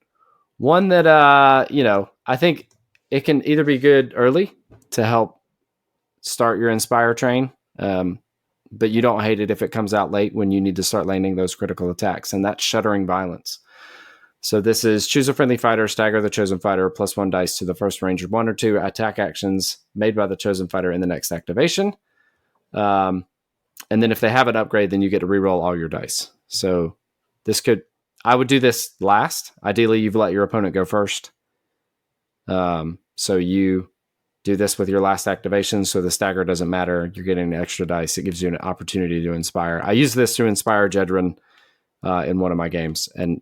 one that, I think it can either be good early to help start your Inspire train. but you don't hate it if it comes out late when you need to start landing those critical attacks, and that's Shuddering Violence. So this is choose a friendly fighter, stagger the chosen fighter, +1 dice to the first range of 1 or 2 attack actions made by the chosen fighter in the next activation. And then if they have an upgrade, then you get to reroll all your dice. So I would do this last. Ideally, you've let your opponent go first. So you do this with your last activation, so the stagger doesn't matter. You're getting an extra dice. It gives you an opportunity to inspire. I use this to inspire Jedrin in one of my games, and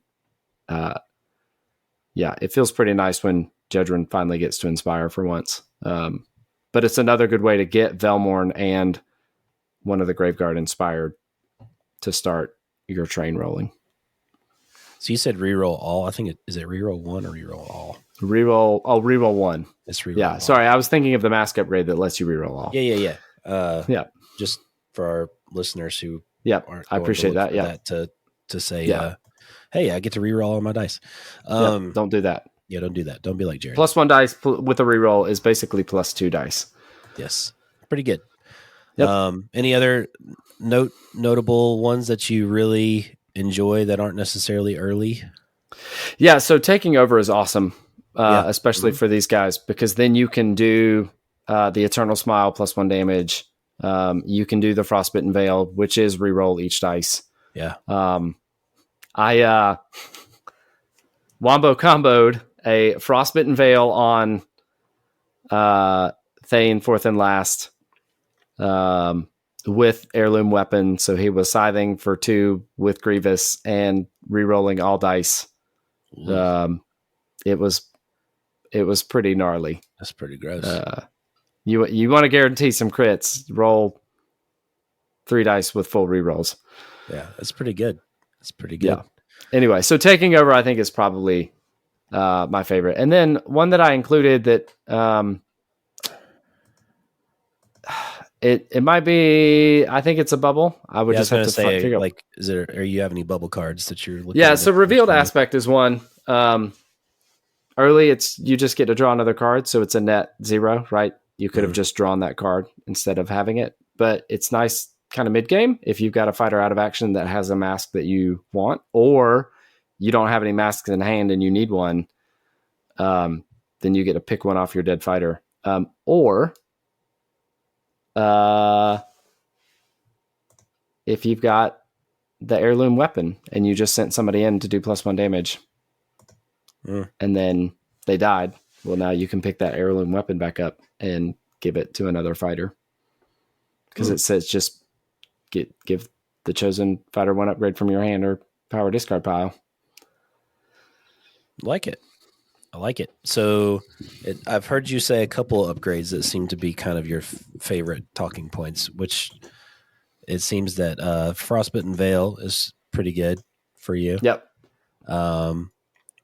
it feels pretty nice when Jedrin finally gets to inspire for once. But it's another good way to get Velmorn and one of the Graveguard inspired to start your train rolling. So you said reroll all. I think is it reroll 1 or reroll all? Reroll 1. It's reroll. Yeah, all. sorry, I was thinking of the mask upgrade that lets you reroll all. Yeah. Yeah. Just for our listeners who aren't I appreciate that. Yeah, to say, hey, I get to reroll all my dice. Don't do that. Yeah, don't do that. Don't be like Jerod. +1 dice with a reroll is basically +2 dice. Yes, pretty good. Yep. Any other notable ones that you really enjoy that aren't necessarily early? Yeah, so taking over is awesome, especially for these guys, because then you can do the Eternal Smile +1 damage. You can do the Frostbitten Veil, which is reroll each dice. Yeah. I wombo comboed a Frostbitten Veil on Thane 4th and last with Heirloom Weapon. So he was scything for 2 with Grievous and re-rolling all dice. It was pretty gnarly. That's pretty gross. You want to guarantee some crits, roll 3 dice with full re-rolls. Yeah, that's pretty good. Yeah. Anyway, so taking over I think is probably my favorite. And then one that I included that it might be, I think it's a bubble. I would just have to figure out. Like, are you have any bubble cards that you're looking Yeah, so Revealed Aspect is one. Early, you just get to draw another card, so it's a net 0, right? You could have just drawn that card instead of having it. But it's nice kind of mid-game if you've got a fighter out of action that has a mask that you want, or you don't have any masks in hand and you need one, then you get to pick one off your dead fighter. Or if you've got the Heirloom Weapon and you just sent somebody in to do +1 damage and then they died, well, now you can pick that Heirloom Weapon back up and give it to another fighter, because it says just give the chosen fighter 1 upgrade from your hand or power discard pile. I like it. So I've heard you say a couple of upgrades that seem to be kind of your favorite talking points, which it seems that Frostbitten Veil is pretty good for you. Yep. And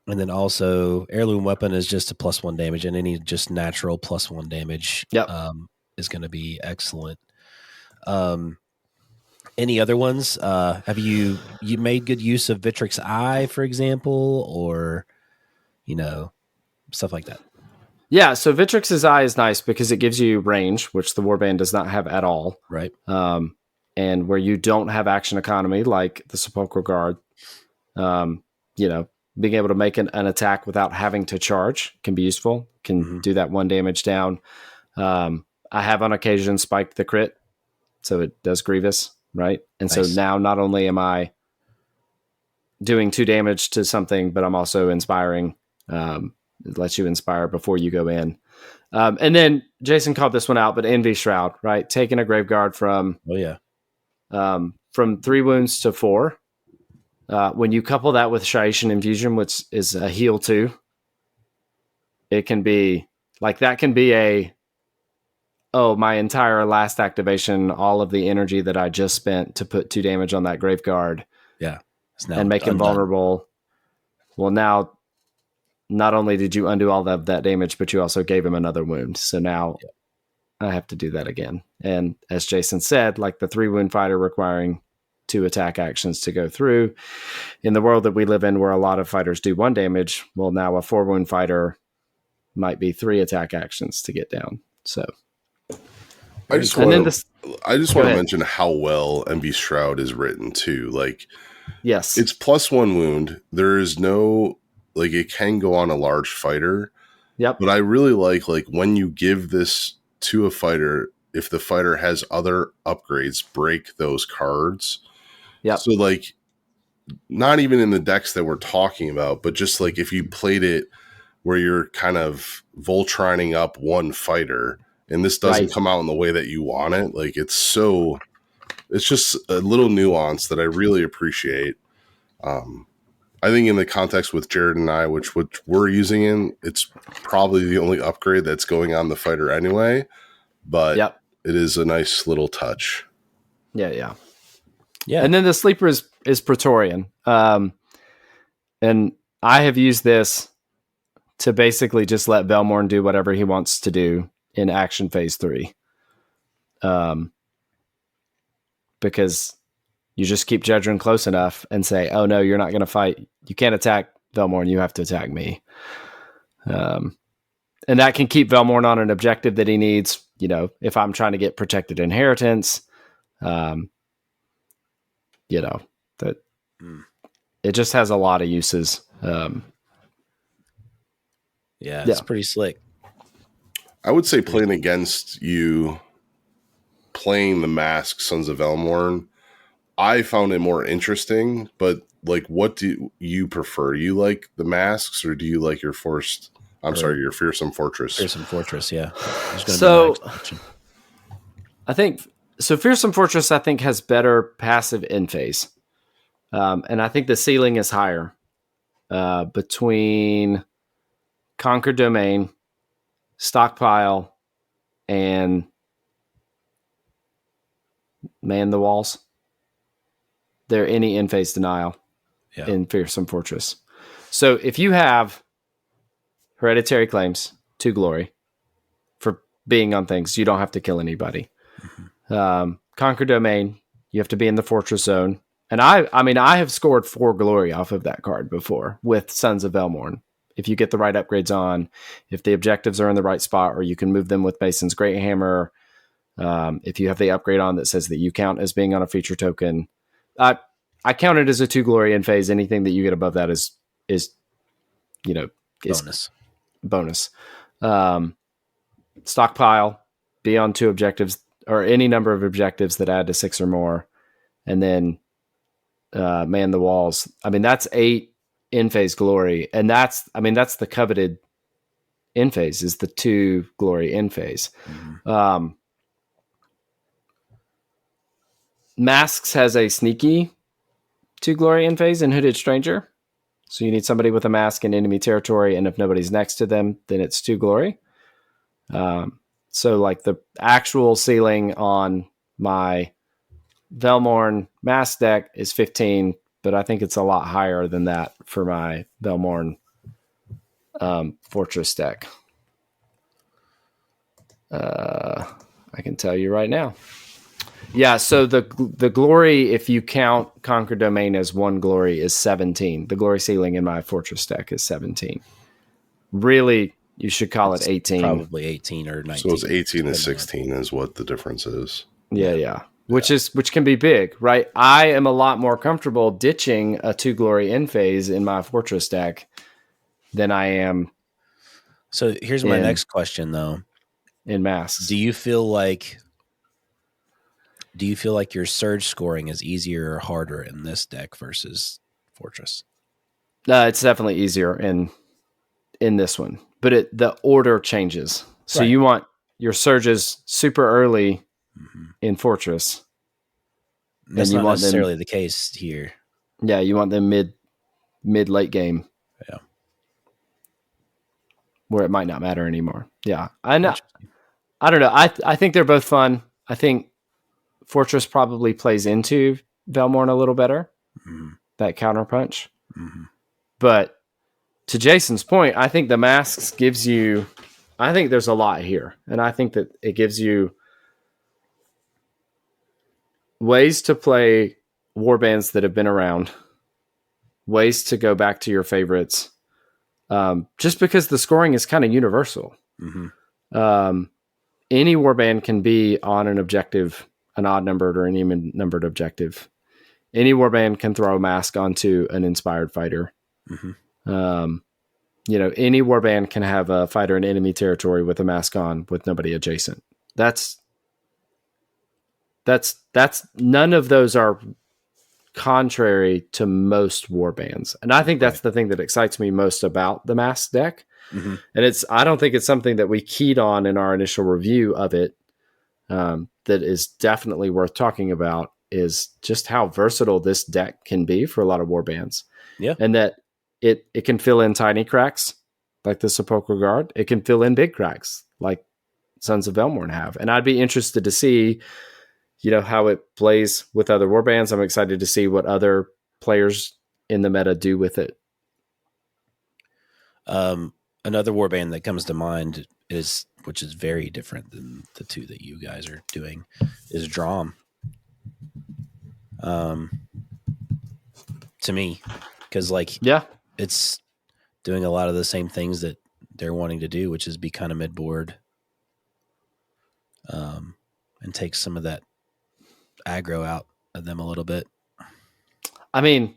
then also Heirloom Weapon is just a +1 damage, and any just natural +1 damage is going to be excellent. Any other ones? Have you made good use of Vitrix Eye, for example, or stuff like that? Yeah, so Vitrix's Eye is nice because it gives you range, which the Warband does not have at all. Right. And where you don't have action economy, like the Sepulchral Guard, being able to make an attack without having to charge can be useful. Can do that 1 damage down. I have on occasion spiked the crit, so it does Grievous, right? And Nice. so now not only am I doing 2 damage to something, but I'm also inspiring. It lets you inspire before you go in. And then Jason called this one out, but Envy Shroud, right? Taking a Graveguard from 3 wounds to 4. When you couple that with Shaishan Infusion, which is a heal 2, it can be like, that can be my entire last activation, all of the energy that I just spent to put 2 damage on that Graveguard and make him vulnerable. Well, now not only did you undo all of that damage, but you also gave him another wound. So now I have to do that again. And as Jason said, like the 3 wound fighter requiring 2 attack actions to go through, in the world that we live in where a lot of fighters do 1 damage, well, now a 4 wound fighter might be 3 attack actions to get down. So I just want to I just Go want to ahead. mention how well Envy Shroud is written too. Like, Yes. it's +1 wound. There is no, like, it can go on a large fighter. Yep. But I really like when you give this to a fighter, if the fighter has other upgrades, break those cards. Yep. So, like, not even in the decks that we're talking about, but just like if you played it where you're kind of Voltrining up one fighter and this doesn't Right. come out in the way that you want it, like, it's just a little nuance that I really appreciate. I think in the context with Jerod and I, which we're using in, it's probably the only upgrade that's going on the fighter anyway, but Yep. it is a nice little touch. Yeah. Yeah. And then the sleeper is Praetorian. And I have used this to basically just let Velmorn do whatever he wants to do in action phase 3. Because you just keep Jedrin close enough and say, oh no, you're not going to fight. You can't attack Velmorn. You have to attack me. And that can keep Velmorn on an objective that he needs. You know, if I'm trying to get protected inheritance, you know, that it just has a lot of uses. It's pretty slick. I would say playing against you, playing the Mask Sons of Elmorn, I found it more interesting, but like, what do you prefer? You like the Masks or do you like your your Fearsome Fortress? Fearsome Fortress, yeah. So I think Fearsome Fortress, I think, has better passive end phase. And I think the ceiling is higher between Conquer Domain, Stockpile, and Man the Walls. There any end phase denial in Fearsome Fortress. So if you have Hereditary Claims, 2 glory for being on things, you don't have to kill anybody. Conquer Domain, you have to be in the Fortress Zone. And I have scored 4 glory off of that card before with Sons of Elmorn. If you get the right upgrades on, if the objectives are in the right spot, or you can move them with Mason's Great Hammer. If you have the upgrade on that says that you count as being on a feature token, I count it as a 2 glory in phase. Anything that you get above that is bonus. Stockpile, be on 2 objectives or any number of objectives that add to 6 or more, and then Man the Walls. I mean, that's 8 in phase glory, and that's the coveted in phase is the 2 glory in phase. Masks has a sneaky 2 glory in phase in Hooded Stranger. So you need somebody with a mask in enemy territory, and if nobody's next to them, then it's 2 glory. So like the actual ceiling on my Velmorn mask deck is 15, but I think it's a lot higher than that for my Velmorn Fortress deck. I can tell you right now. Yeah, so the glory, if you count Conquer Domain as 1 glory, is 17. The glory ceiling in my Fortress deck is 17. Really, you should call it 18. Probably 18 or 19. So it's 18 and 16 is what the difference is. Yeah. Which can be big, right? I am a lot more comfortable ditching a 2 glory in phase in my Fortress deck than I am. So here's my next question, though. In Masks, do you feel like your surge scoring is easier or harder in this deck versus Fortress? It's definitely easier in this one, but the order changes. So you want your surges super early in Fortress. That's not necessarily the case here. Yeah, you want them mid late game. Yeah, where it might not matter anymore. Yeah, I know. I don't know. I think they're both fun. I think Fortress probably plays into Velmorn a little better, that counterpunch. But to Jason's point, I think the Masks gives you, I think there's a lot here. And I think that it gives you ways to play warbands that have been around, ways to go back to your favorites, just because the scoring is kind of universal. Any warband can be on an objective an odd numbered or an even numbered objective. Any warband can throw a mask onto an inspired fighter. Mm-hmm. Any warband can have a fighter in enemy territory with a mask on with nobody adjacent. That's none of those are contrary to most warbands. And I think that's the thing that excites me most about the mask deck. Mm-hmm. And I don't think it's something that we keyed on in our initial review of it. That is definitely worth talking about is just how versatile this deck can be for a lot of warbands. Yeah. And that it can fill in tiny cracks like the Sepulchral Guard. It can fill in big cracks like Sons of Elmorn have. And I'd be interested to see, how it plays with other warbands. I'm excited to see what other players in the meta do with it. Another warband that comes to mind which is very different than the two that you guys are doing, is Drom. To me, because it's doing a lot of the same things that they're wanting to do, which is be kind of midboard, and take some of that aggro out of them a little bit. I mean,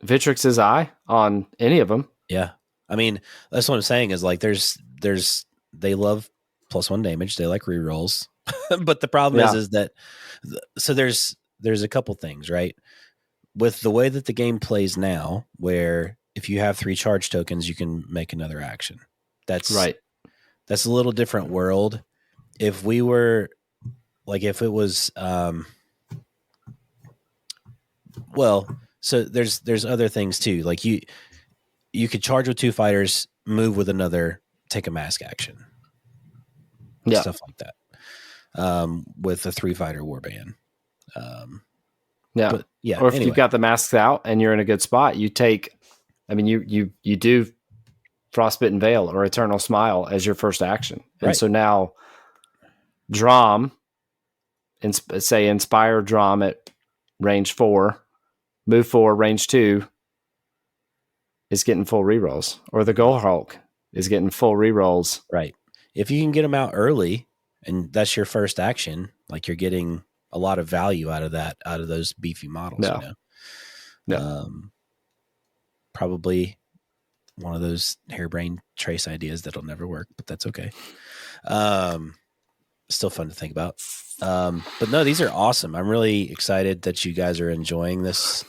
Vitrix's eye on any of them. Yeah. I mean, that's what I'm saying is they love +1 damage. They like rerolls, but the problem is that, so there's a couple things, right? With the way that the game plays now, where if you have 3 charge tokens, you can make another action. That's right. That's a little different world. If we were if it was, so there's other things too. Like you could charge with 2 fighters, move with another, take a mask action. Yeah. Stuff like that. With a 3-fighter warband. Or if you've got the masks out and you're in a good spot, you take, you do Frostbitten Veil or Eternal Smile as your first action. And so now Drom, say Inspire Drom at range 4, move 4, range 2, is getting full rerolls, or the Gold Hulk is getting full rerolls. Right. If you can get them out early and that's your first action, you're getting a lot of value out of those beefy models. Probably one of those harebrained trace ideas that'll never work, but that's okay. Still fun to think about. But no, these are awesome. I'm really excited that you guys are enjoying this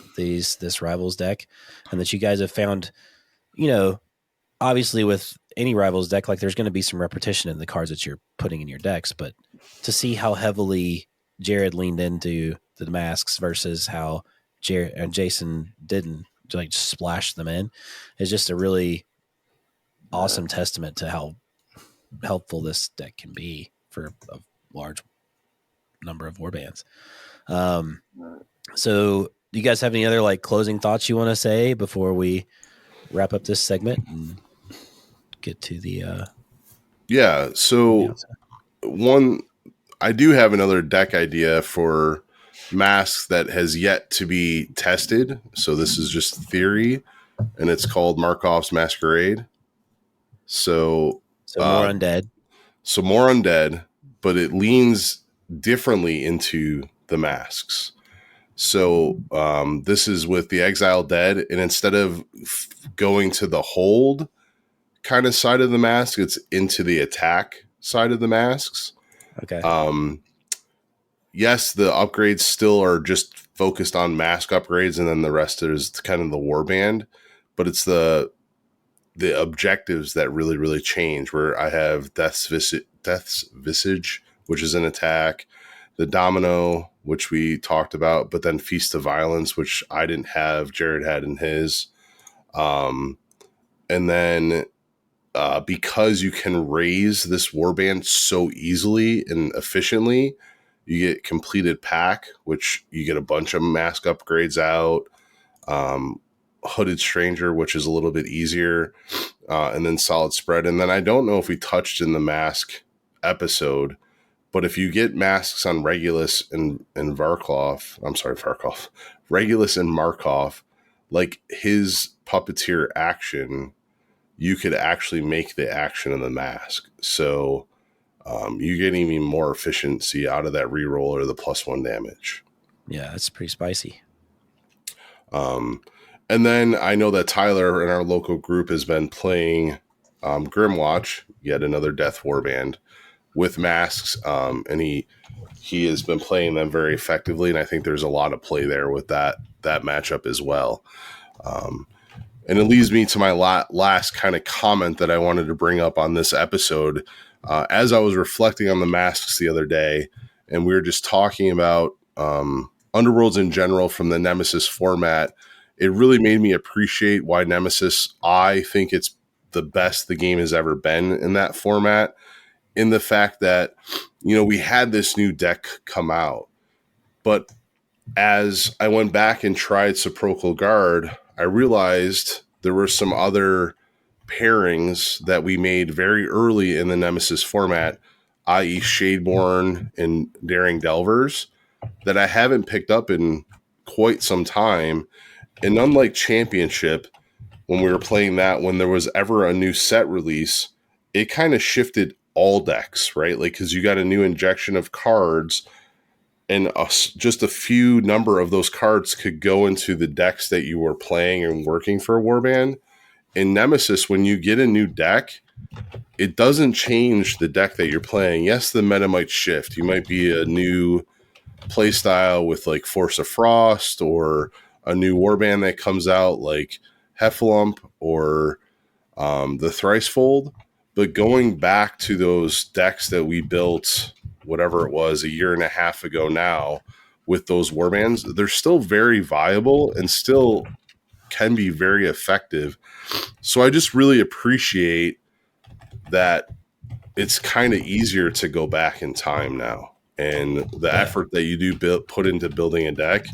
Rivals deck, and that you guys have found, obviously with any Rivals deck, there's going to be some repetition in the cards that you're putting in your decks, but to see how heavily Jerod leaned into the masks versus how Jerod and Jason didn't, just splash them in, is just a really awesome testament to how helpful this deck can be for a large number of warbands. So do you guys have any other closing thoughts you want to say before we wrap up this segment and get to the one, I do have another deck idea for masks that has yet to be tested, so this is just theory, and it's called Markov's Masquerade. So more undead. So more undead, but it leans differently into the masks. So this is with the Exiled Dead, and instead of going to the hold kind of side of the mask, it's into the attack side of the masks. Okay. Yes, the upgrades still are just focused on mask upgrades, and then the rest is kind of the warband, but it's the objectives that really, really change, where I have Death's Visage, which is an attack, the Domino, which we talked about, but then Feast of Violence, which I didn't have, Jerod had in his. And then because you can raise this warband so easily and efficiently, you get Completed Pack, which you get a bunch of mask upgrades out, Hooded Stranger, which is a little bit easier, and then Solid Spread. And then I don't know if we touched in the mask episode, but if you get masks on Regulus and Varkov, Regulus and Markov, his puppeteer action, you could actually make the action of the mask. So you get even more efficiency out of that reroll or the +1 damage. Yeah, that's pretty spicy. And then I know that Tyler in our local group has been playing Grimwatch, yet another Death Warband, with masks, and he has been playing them very effectively, and I think there's a lot of play there with that matchup as well. And it leads me to my last kind of comment that I wanted to bring up on this episode. As I was reflecting on the masks the other day, and we were just talking about Underworlds in general from the Nemesis format, it really made me appreciate why Nemesis, I think it's the best the game has ever been in that format, in the fact that, we had this new deck come out, but as I went back and tried Sepulchral Guard, I realized there were some other pairings that we made very early in the Nemesis format, i.e. Shadeborn and Daring Delvers, that I haven't picked up in quite some time. And unlike Championship, when we were playing that, when there was ever a new set release, it kind of shifted all decks, right? Like, because you got a new injection of cards, and just a few number of those cards could go into the decks that you were playing and working for a Warband. In Nemesis, when you get a new deck, it doesn't change the deck that you're playing. Yes, the meta might shift. You might be a new playstyle with like Force of Frost, or a new Warband that comes out like Heffalump or the Thricefold. But going back to those decks that we built, whatever it was, a year and a half ago now, with those Warbands, they're still very viable and still can be very effective. So I just really appreciate that it's kind of easier to go back in time now. And the effort that you do put into building a deck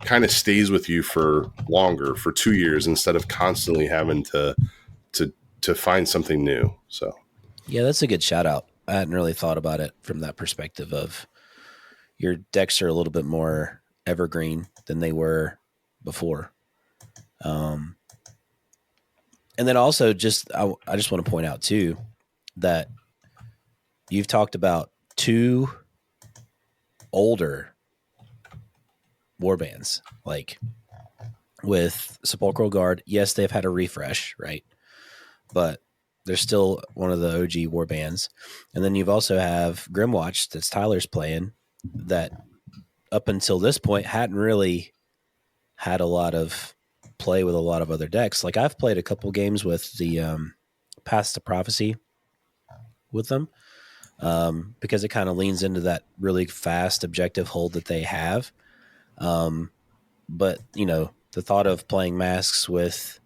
kind of stays with you for longer, for 2 years, instead of constantly having to find something new. So, yeah, that's a good shout out. I hadn't really thought about it from that perspective of your decks are a little bit more evergreen than they were before. And then also I just want to point out too, that you've talked about 2 older warbands, like with Sepulchral Guard. Yes, they've had a refresh, right? But they're still one of the OG warbands. And then you've also have Grimwatch that's Tyler's playing, that up until this point hadn't really had a lot of play with a lot of other decks. Like, I've played a couple games with the Path to Prophecy with them, because it kind of leans into that really fast objective hold that they have. But, the thought of playing masks with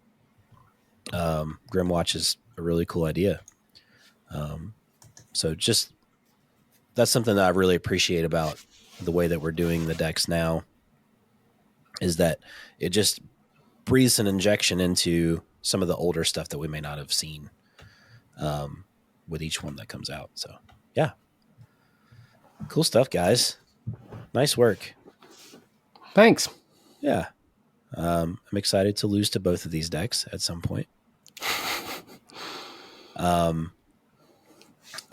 Grimwatch is a really cool idea. So just, that's something that I really appreciate about the way that we're doing the decks now, is that it just breathes an injection into some of the older stuff that we may not have seen with each one that comes out. So, yeah. Cool stuff, guys. Nice work. Thanks. Yeah. I'm excited to lose to both of these decks at some point.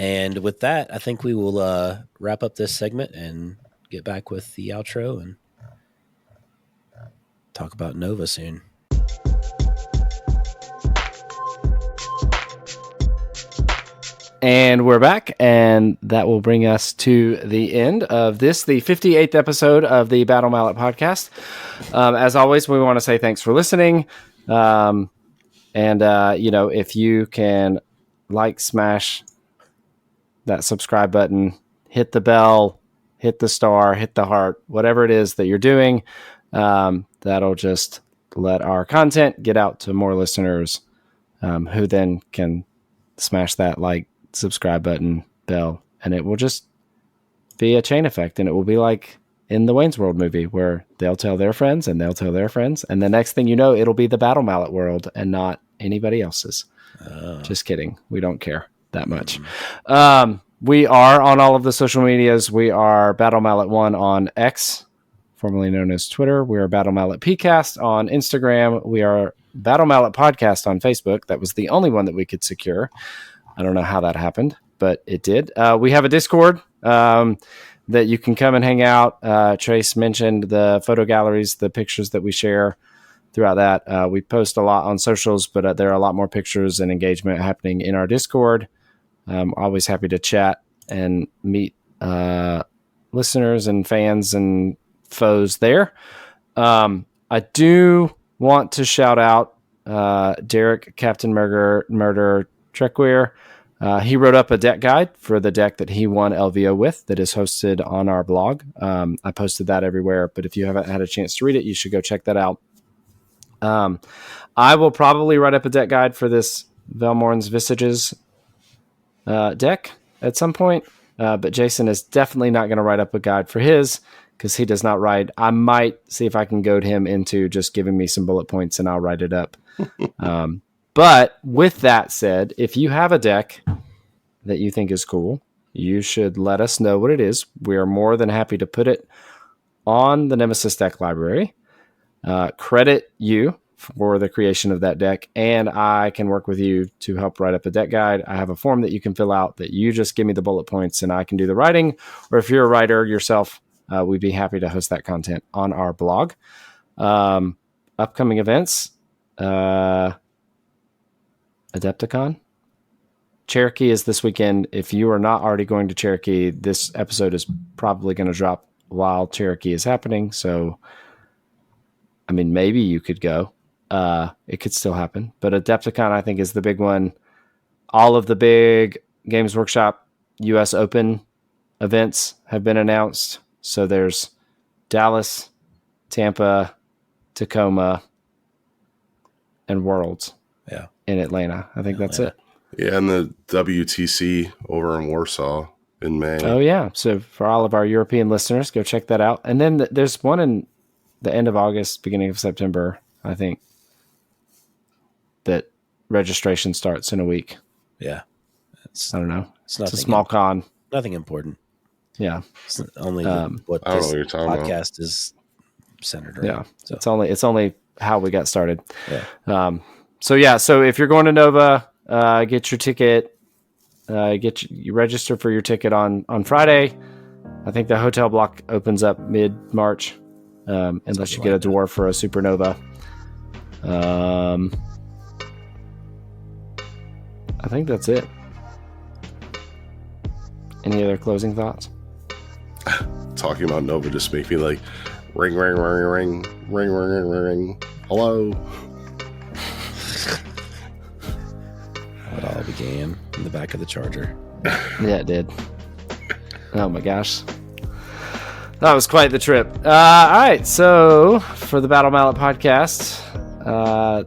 And with that, I think we will wrap up this segment and get back with the outro and talk about Nova soon. And we're back, and that will bring us to the end of this, the 58th episode of the Battle Mallet podcast. As always, we want to say thanks for listening. If you can smash that subscribe button, hit the bell, hit the star, hit the heart, whatever it is that you're doing, that'll just let our content get out to more listeners, who then can smash that subscribe button, bell, and it will just be a chain effect, and it will be like in the Wayne's World movie, where they'll tell their friends and they'll tell their friends, and the next thing you know, it'll be the Battle Mallet world and not anybody else's. Just kidding. We don't care that much. We are on all of the social medias. We are Battle Mallet 1 on X, formerly known as Twitter. We are Battle Mallet PCast on Instagram. We are Battle Mallet Podcast on Facebook. That was the only one that we could secure. I don't know how that happened. but it did. We have a Discord that you can come and hang out. Trace mentioned the photo galleries, the pictures that we share throughout that. We post a lot on socials, but there are a lot more pictures and engagement happening in our Discord. Always happy to chat and meet listeners and fans and foes there. I do want to shout out Derek, Captain Murder Trequeer. He wrote up a deck guide for the deck that he won LVO with that is hosted on our blog. I posted that everywhere, but if you haven't had a chance to read it, you should go check that out. I will probably write up a deck guide for this Velmorn's Visages deck at some point, but Jason is definitely not going to write up a guide for his because he does not write. I might see if I can goad him into just giving me some bullet points and I'll write it up. But with that said, if you have a deck that you think is cool, you should let us know what it is. We are more than happy to put it on the Nemesis deck library, credit you for the creation of that deck, and I can work with you to help write up a deck guide. I have a form that you can fill out that you just give me the bullet points and I can do the writing. Or if you're a writer yourself, we'd be happy to host that content on our blog. Upcoming events, Adepticon. Cherokee is this weekend. If you are not already going to Cherokee, this episode is probably going to drop while Cherokee is happening. So, I mean, maybe you could go. It could still happen. But Adepticon, I think, is the big one. All of the big Games Workshop US Open events have been announced. So there's Dallas, Tampa, Tacoma, and Worlds. Yeah. In Atlanta. I think that's it. Yeah, and the WTC over in Warsaw in May. Oh, yeah. So for all of our European listeners, go check that out. And then there's one in the end of August, beginning of September, I think, that registration starts in a week. Yeah. I don't know. It's a small con. Nothing important. Yeah. It's only I what don't know this what you're talking podcast is centered around. Yeah. So. It's only how we got started. Yeah. So if you're going to Nova, get your ticket, you register for your ticket on Friday. I think the hotel block opens up mid-March, unless you get a dwarf for a supernova. I think that's it. Any other closing thoughts? Talking about Nova just make me like ring, ring, ring, ring, ring, ring, ring, ring, ring. Hello. It all began in the back of the Charger. Yeah, it did. Oh my gosh. That was quite the trip. All right, so for the Battle Mallet podcast, I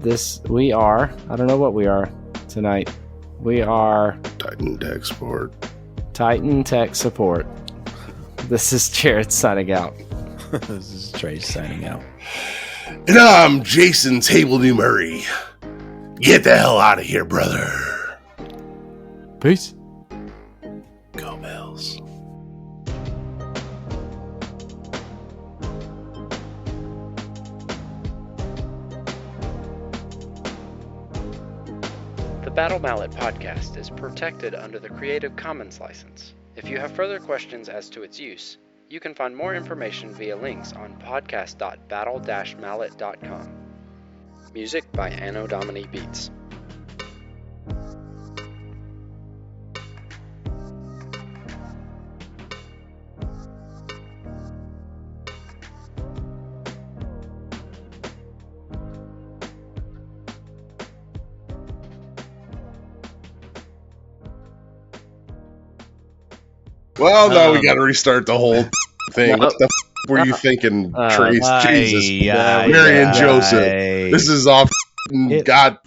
don't know what we are tonight. We are Titan Tech Support. Titan Tech Support. This is Jerod signing out. This is Trace signing out. And I'm Jason Table New Murray. Get the hell out of here, brother. Peace. Go Bells. The Battle Mallet podcast is protected under the Creative Commons license. If you have further questions as to its use, you can find more information via links on podcast.battle-mallet.com. Music by Anno Domini Beats. Well, now we got to restart the whole thing. Nope. What the were you thinking, Trace? Jesus. Mary Mary and Joseph. This is off. God